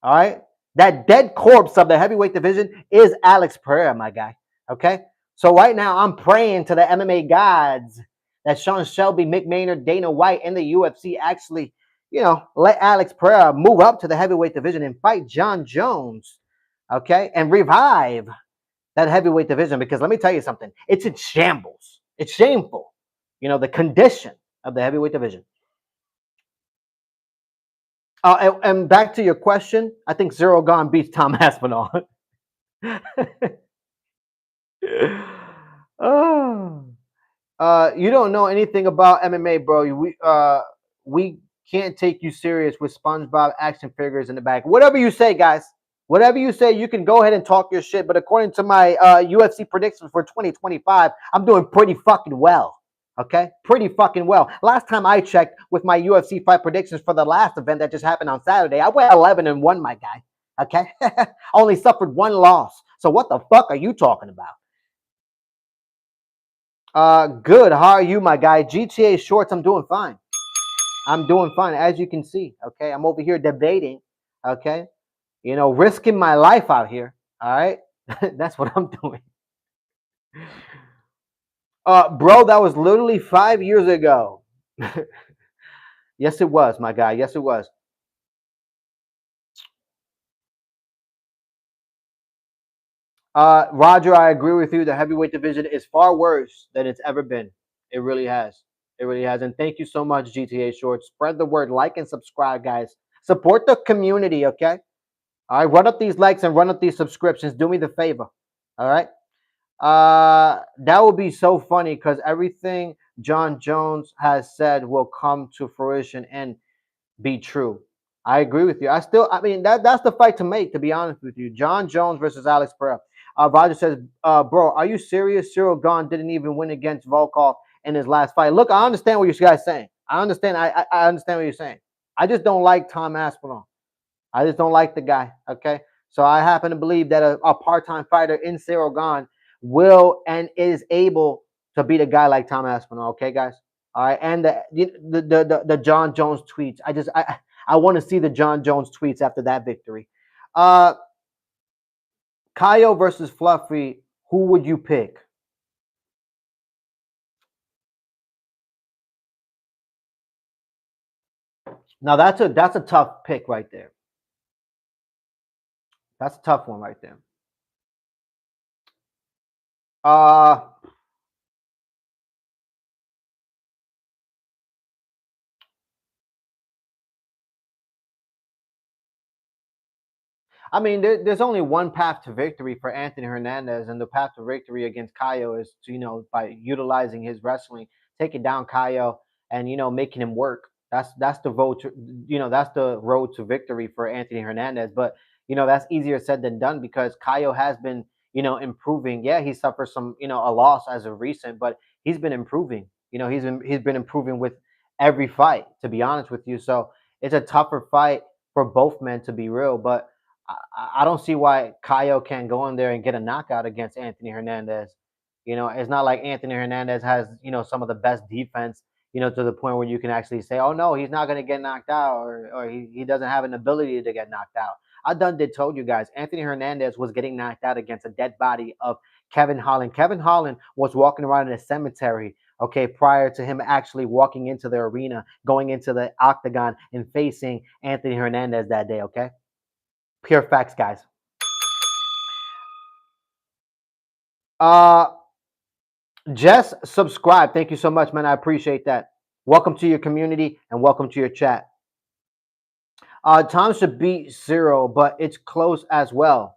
all right, that dead corpse of the heavyweight division is Alex Pereira, my guy. Okay? So right now, I'm praying to the MMA gods that Sean Shelby, Mick Maynard, Dana White, and the UFC actually, let Alex Pereira move up to the heavyweight division and fight John Jones. Okay? And revive that heavyweight division, because let me tell you something. It's in shambles. It's shameful. The condition of the heavyweight division. And back to your question, I think Zero Gon beats Tom Aspinall. You don't know anything about MMA, bro. We can't take you serious with SpongeBob action figures in the back. Whatever you say, guys. Whatever you say, you can go ahead and talk your shit. But according to my UFC predictions for 2025, I'm doing pretty fucking well. Okay, pretty fucking well. Last time I checked with my UFC fight predictions for the last event that just happened on Saturday, I went 11-1, my guy. Okay, only suffered one loss. So what the fuck are you talking about? Good. How are you, my guy? GTA Shorts. I'm doing fine. I'm doing fine, as you can see. Okay, I'm over here debating. Okay, risking my life out here. All right, that's what I'm doing. Bro, that was literally 5 years ago. Yes, it was, my guy. Yes, it was. Roger, I agree with you. The heavyweight division is far worse than it's ever been. It really has. It really has. And thank you so much, GTA Shorts. Spread the word, like and subscribe, guys. Support the community, okay? All right, run up these likes and run up these subscriptions. Do me the favor. All right. That would be so funny because everything John Jones has said will come to fruition and be true. I agree with you. I mean, that's the fight to make, to be honest with you. John Jones versus Alex Pereira. Roger says, bro, are you serious? Cyril Gahn didn't even win against Volkov in his last fight. Look, I understand what you guys are saying. I understand. I understand what you're saying. I just don't like Tom Aspinall. I just don't like the guy. Okay. So I happen to believe that a part-time fighter in Cyril Gahn will and is able to beat a guy like Tom Aspinall. Okay, guys. All right. And the John Jones tweets. I want to see the John Jones tweets after that victory. Kaio versus Fluffy. Who would you pick? Now that's a tough pick right there. That's a tough one right there. Uh I mean, there's only one path to victory for Anthony Hernandez, and the path to victory against Kaio is to, by utilizing his wrestling, taking down Kaio, and making him work. That's the road to, that's the road to victory for Anthony Hernandez. But that's easier said than done because Kaio has been, improving. Yeah, he suffered some, a loss as of recent, but he's been improving. He's been improving with every fight. To be honest with you, so it's a tougher fight for both men, to be real, but I don't see why Kaio can't go in there and get a knockout against Anthony Hernandez. It's not like Anthony Hernandez has, some of the best defense, to the point where you can actually say, oh, no, he's not going to get knocked out, or he doesn't have an ability to get knocked out. I done did told you guys, Anthony Hernandez was getting knocked out against a dead body of Kevin Holland. Kevin Holland was walking around in a cemetery, okay, prior to him actually walking into the arena, going into the octagon and facing Anthony Hernandez that day, okay? Pure facts, guys. Uh, Jess, subscribe. Thank you so much, man. I appreciate that. Welcome to your community and welcome to your chat. Tom should beat Cyril, but it's close as well.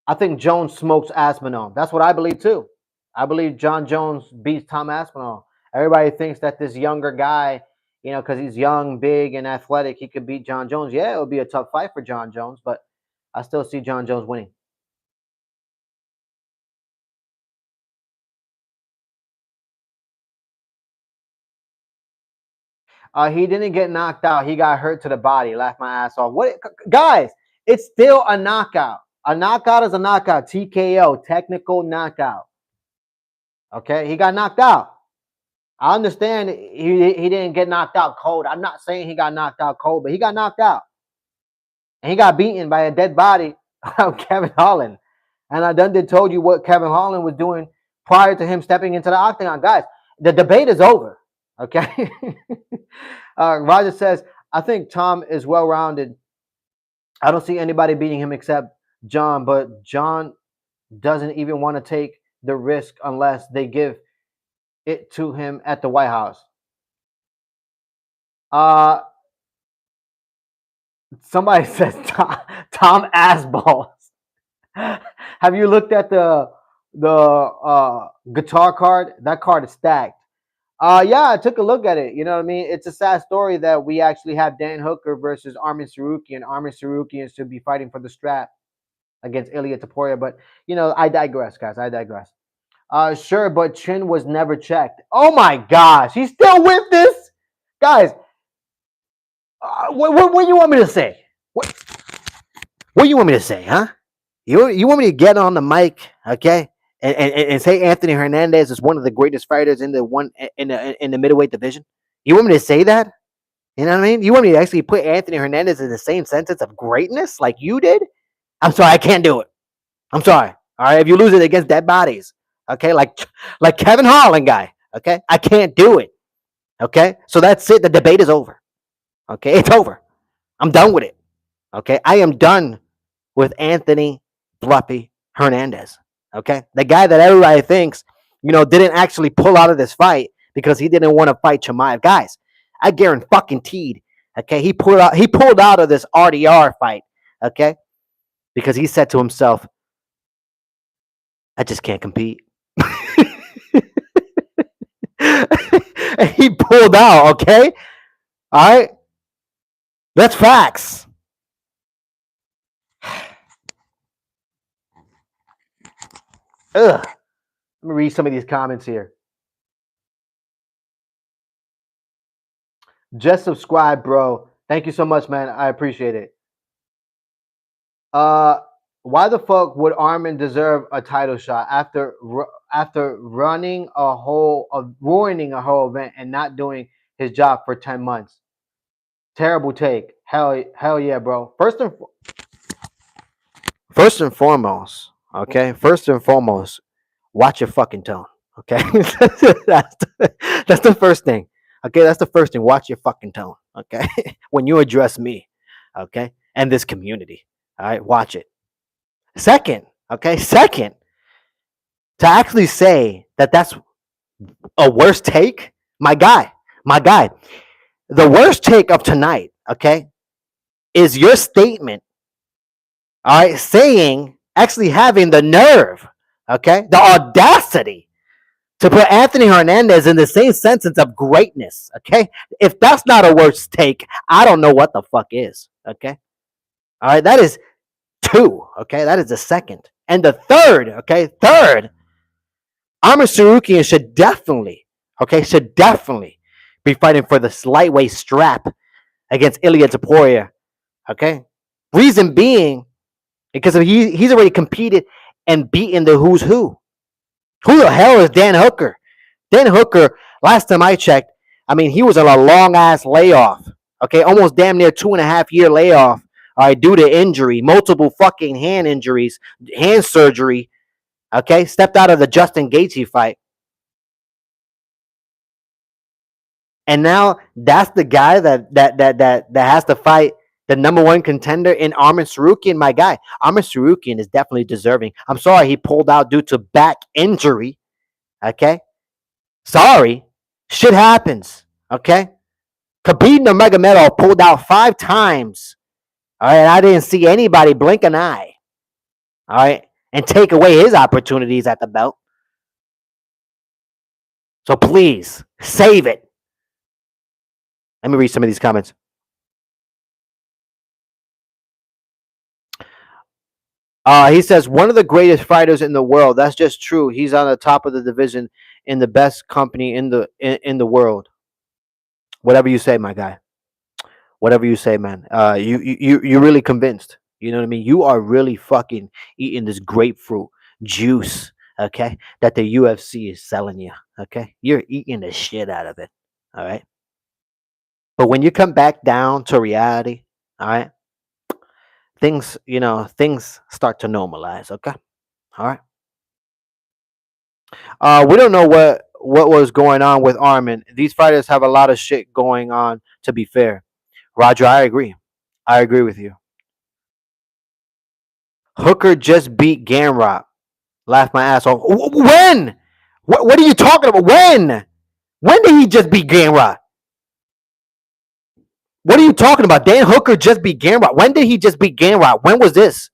I think Jones smokes Aspinall. That's what I believe too. I believe John Jones beats Tom Aspinall. Everybody thinks that this younger guy, because he's young, big, and athletic, he could beat John Jones. Yeah, it would be a tough fight for John Jones, but I still see John Jones winning. He didn't get knocked out. He got hurt to the body. Laughed my ass off. What, guys? It's still a knockout. A knockout is a knockout. TKO, technical knockout. Okay, he got knocked out. I understand he didn't get knocked out cold. I'm not saying he got knocked out cold, but he got knocked out, and he got beaten by a dead body of Kevin Holland. And I done did told you what Kevin Holland was doing prior to him stepping into the octagon. Guys, the debate is over. Okay. Roger says, I think Tom is well rounded. I don't see anybody beating him except John, but John doesn't even want to take the risk unless they give it to him at the White House. Somebody says Tom Assballs. Have you looked at the guitar card? That card is stacked. Yeah, I took a look at it. You know what I mean? It's a sad story that we actually have Dan Hooker versus Armin Sarukian. Armin Sarukian should be fighting for the strap against Ilya Taporia. But, I digress, guys. I digress. Sure, but chin was never checked. Oh, my gosh. He's still with this? Guys, what do you want me to say? What do you want me to say, huh? You want me to get on the mic, okay? And say Anthony Hernandez is one of the greatest fighters in the middleweight division. You want me to say that? You know what I mean? You want me to actually put Anthony Hernandez in the same sentence of greatness like you did? I'm sorry, I can't do it. I'm sorry. All right, if you lose it against dead bodies, okay, like Kevin Holland guy, okay, I can't do it. Okay, so that's it. The debate is over. Okay, it's over. I'm done with it. Okay, I am done with Anthony Fluffy Hernandez. Okay, the guy that everybody thinks, didn't actually pull out of this fight because he didn't want to fight Chimaev. Guys, I guarantee. Okay, he pulled out. He pulled out of this RDR fight. Okay, because he said to himself, "I just can't compete." And he pulled out. Okay, all right, that's facts. Ugh. Let me read some of these comments here. Just subscribe, bro. Thank you so much, man. I appreciate it. Uh, why the fuck would Armin deserve a title shot after ruining a whole event and not doing his job for 10 months? Terrible take. Hell yeah, bro. First and foremost, okay. First and foremost, watch your fucking tone. Okay, that's the first thing. Okay, that's the first thing. Watch your fucking tone. Okay, when you address me, okay, and this community. All right, watch it. Second, okay, second, to actually say that that's a worst take, my guy, the worst take of tonight, okay, is your statement, all right, saying, actually having the nerve, okay, the audacity to put Anthony Hernandez in the same sentence of greatness, okay? If that's not a worst take, I don't know what the fuck is, okay? All right, that is two, okay? That is the second. And the third, okay? Third, Amir Sarukian should definitely be fighting for the lightweight strap against Ilya Taporia, okay? Reason being, because he's already competed and beaten the who's who. Who the hell is Dan Hooker? Dan Hooker, last time I checked, I mean, he was on a long ass layoff. Okay, almost damn near 2.5 year layoff. All right, due to injury, multiple fucking hand injuries, hand surgery. Okay, stepped out of the Justin Gaethje fight, and now that's the guy that has to fight the number one contender in Armin Sarukian. My guy, Armin Sarukian is definitely deserving. I'm sorry he pulled out due to back injury. Okay, sorry, shit happens. Okay, Khabib Nurmagomedov pulled out 5 times. All right, I didn't see anybody blink an eye. All right, and take away his opportunities at the belt. So please save it. Let me read some of these comments. He says one of the greatest fighters in the world. That's just true. He's on the top of the division in the best company in the world. Whatever you say, my guy. Whatever you say, man. You're really convinced. You know what I mean? You are really fucking eating this grapefruit juice, okay? That the UFC is selling you, okay? You're eating the shit out of it, all right? But when you come back down to reality, all right, things start to normalize, okay? All right. We don't know what was going on with Armin. These fighters have a lot of shit going on. To be fair, Roger, I agree. I agree with you. Hooker just beat Gamrot. Laugh my ass off. When? What are you talking about? When? When did he just beat Gamrot? What are you talking about? Dan Hooker just beat Gamrot. When did he just beat Gamrot? When was this?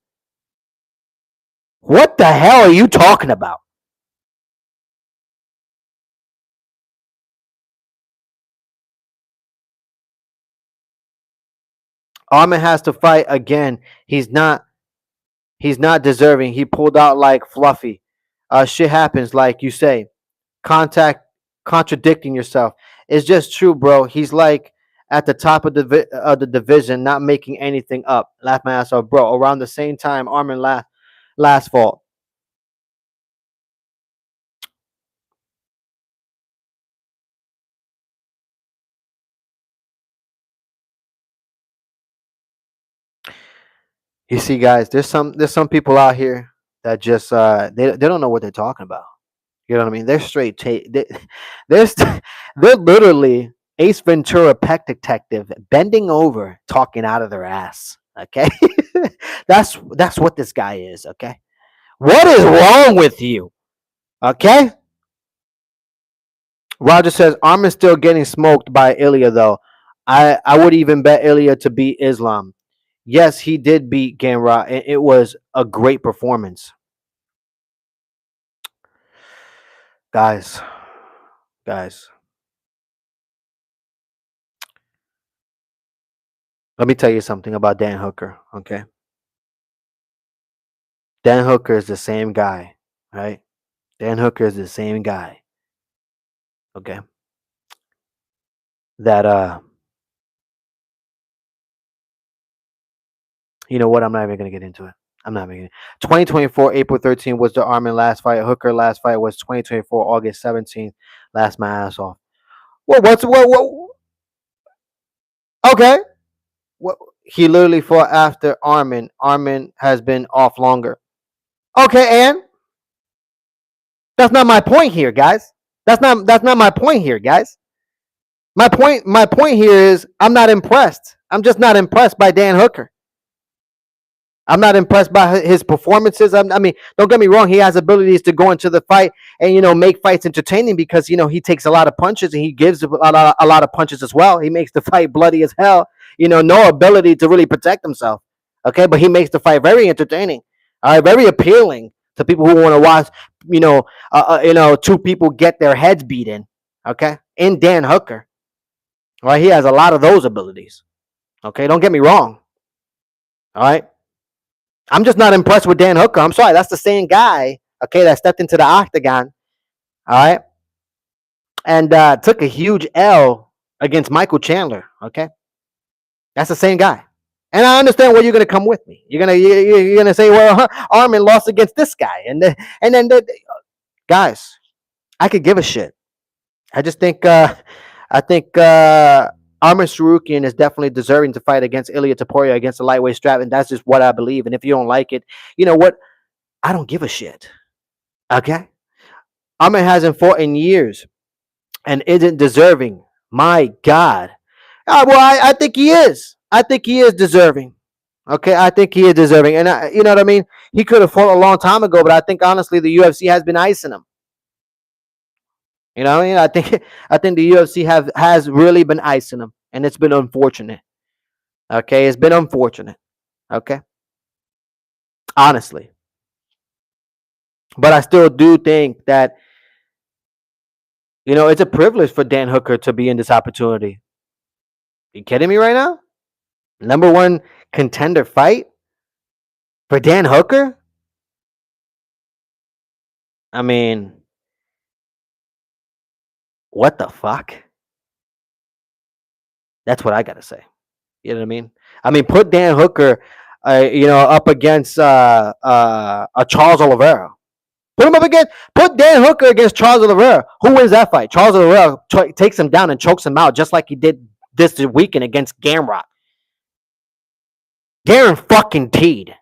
What the hell are you talking about? Armin has to fight again. He's not deserving. He pulled out like Fluffy. Shit happens, like you say. Contact contradicting yourself. It's just true, bro. He's like at the top of the division, not making anything up. Laugh my ass off, bro. Around the same time, Armin last fall. You see, guys, there's some people out here that just they don't know what they're talking about. You know what I mean? They're straight. They're they're literally Ace Ventura Pet Detective bending over, talking out of their ass. Okay, that's what this guy is. Okay, what is wrong with you? Okay, Roger says Armin's still getting smoked by Ilya though. I would even bet Ilya to beat Islam. Yes, he did beat Gamrot, and it was a great performance, guys. Guys, let me tell you something about Dan Hooker. Okay, Dan Hooker is the same guy, right? Dan Hooker is the same guy. Okay, that you know what? I'm not even gonna get into it. I'm not even. 2024 April 13th was the Armin last fight. Hooker last fight was 2024 August 17th. Last my ass off. Well, what? Okay. What? He literally fought after Armin. Armin has been off longer. Okay, and that's not my point here, guys. That's not my point here, guys. My point here is I'm not impressed. I'm just not impressed by Dan Hooker. I'm not impressed by his performances. I mean, don't get me wrong. He has abilities to go into the fight and make fights entertaining because he takes a lot of punches and he gives a lot of punches as well. He makes the fight bloody as hell. No ability to really protect himself. Okay, but he makes the fight very entertaining. All right, very appealing to people who want to watch. Two people get their heads beaten. Okay, in Dan Hooker. All right, he has a lot of those abilities. Okay, don't get me wrong. All right. I'm just not impressed with Dan Hooker. I'm sorry. That's the same guy, okay, that stepped into the octagon, all right, and took a huge L against Michael Chandler, okay? That's the same guy. And I understand where you're going to come with me. You're gonna say, well, Armin lost against this guy. Guys, I could give a shit. I think Armin Sarukian is definitely deserving to fight against Ilya Taporia against the lightweight strap, and that's just what I believe. And if you don't like it, you know what? I don't give a shit. Okay? Armin hasn't fought in years and isn't deserving. My God. Well, I think he is. I think he is deserving. Okay, I think he is deserving, and you know what I mean. He could have fought a long time ago, but I think honestly the UFC has been icing him. You know what I mean? I think the UFC has really been icing him, and it's been unfortunate. Okay, it's been unfortunate. Okay, honestly, but I still do think that it's a privilege for Dan Hooker to be in this opportunity. You kidding me right now? Number one contender fight for Dan Hooker? I mean, what the fuck? That's what I gotta say. You know what I mean? I mean, put Dan Hooker, up against a Charles Oliveira. Put Dan Hooker against Charles Oliveira. Who wins that fight? Charles Oliveira takes him down and chokes him out, just like he did this weekend against Gamrot. Garen fucking teed.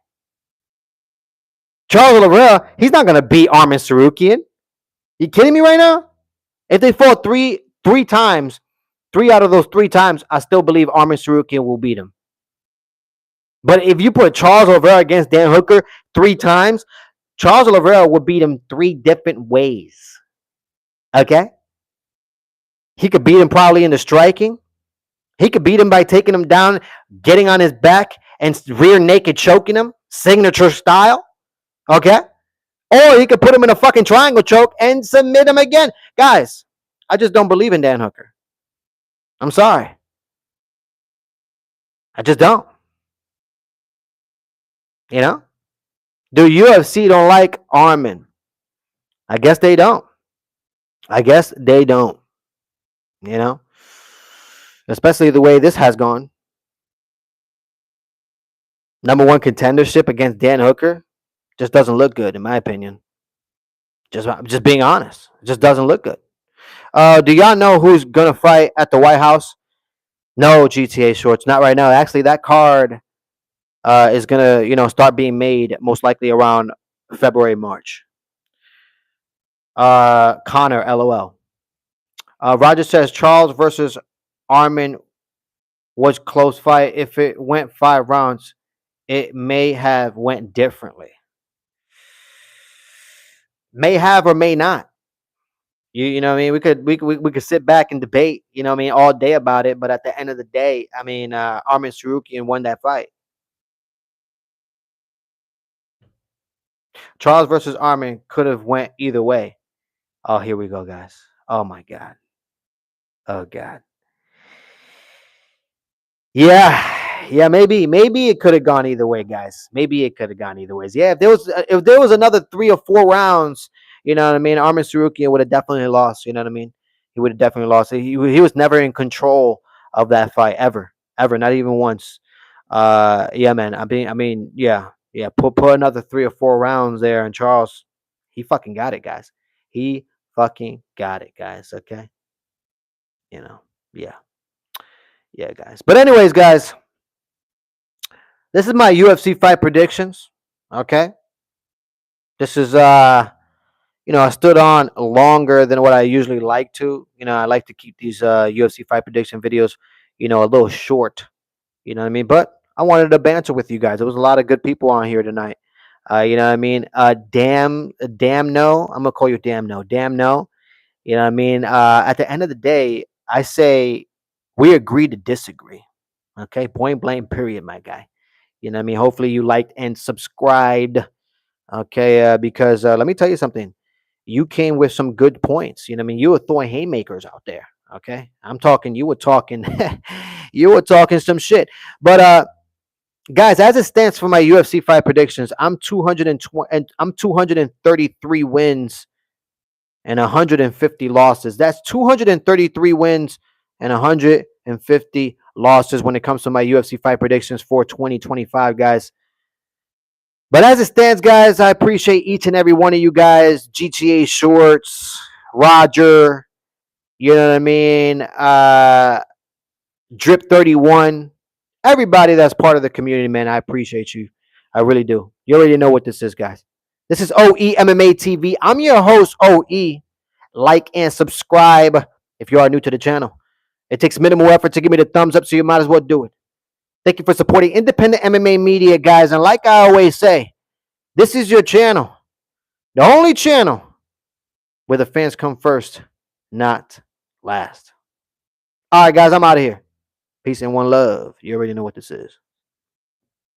Charles Oliveira, he's not gonna beat Armin Sarukian. You kidding me right now? If they fought three times, 3 out of those 3 times, I still believe Armin Sarukian will beat him. But if you put Charles Oliveira against Dan Hooker 3 times, Charles Oliveira would beat him 3 different ways. Okay? He could beat him probably in the striking. He could beat him by taking him down, getting on his back, and rear naked choking him, signature style. Okay? Or he could put him in a fucking triangle choke and submit him again. Guys, I just don't believe in Dan Hooker. I'm sorry. I just don't. You know? The UFC don't like Armin. I guess they don't. You know? Especially the way this has gone. Number one contendership against Dan Hooker just doesn't look good, in my opinion. Just being honest. It just doesn't look good. Do y'all know who's going to fight at the White House? No, GTA Shorts. Not right now. Actually, that card is gonna start being made most likely around February, March. Connor, LOL. Roger says Charles versus Armin was close fight. If it went 5 rounds, it may have went differently. May have or may not. You know what I mean? We could sit back and debate, what I mean, all day about it, but at the end of the day, I mean, Armin Sarukian won that fight. Charles versus Armin could have went either way. Oh, here we go, guys. Oh my god. Oh god. Yeah, maybe it could have gone either way, guys. Maybe it could have gone either ways. Yeah, if there was another 3 or 4 rounds, you know what I mean, Armin Sarukian would have definitely lost. You know what I mean? He would have definitely lost. He was never in control of that fight ever, not even once. Yeah, man. I mean, yeah. Put another 3 or 4 rounds there, and Charles, he fucking got it, guys. He fucking got it, guys. Okay, you know, yeah, yeah, guys. But anyways, guys. This is my UFC fight predictions. Okay. This is I stood on longer than what I usually like to. I like to keep these UFC fight prediction videos, a little short. You know what I mean? But I wanted to banter with you guys. There was a lot of good people on here tonight. You know what I mean? Damn no. I'm gonna call you damn no. Damn no. You know what I mean? At the end of the day, I say we agree to disagree. Okay, point blank, period, my guy. You know what I mean? Hopefully you liked and subscribed. Okay, because let me tell you something. You came with some good points. You know what I mean? You were throwing haymakers out there. Okay. I'm talking, you were talking, you were talking some shit. But guys, as it stands for my UFC fight predictions, I'm 220 and I'm 233 wins and 150 losses. That's 233 wins and 150 losses when it comes to my UFC fight predictions for 2025, guys. But as it stands, guys, I appreciate each and every one of you guys. GTA Shorts, Roger, you know what I mean? Drip 31. Everybody that's part of the community, man, I appreciate you. I really do. You already know what this is, guys. This is OE MMA TV. I'm your host, OE. Like and subscribe if you are new to the channel. It takes minimal effort to give me the thumbs up, so you might as well do it. Thank you for supporting independent MMA media, guys. And like I always say, this is your channel, the only channel where the fans come first, not last. All right, guys, I'm out of here. Peace and one love. You already know what this is.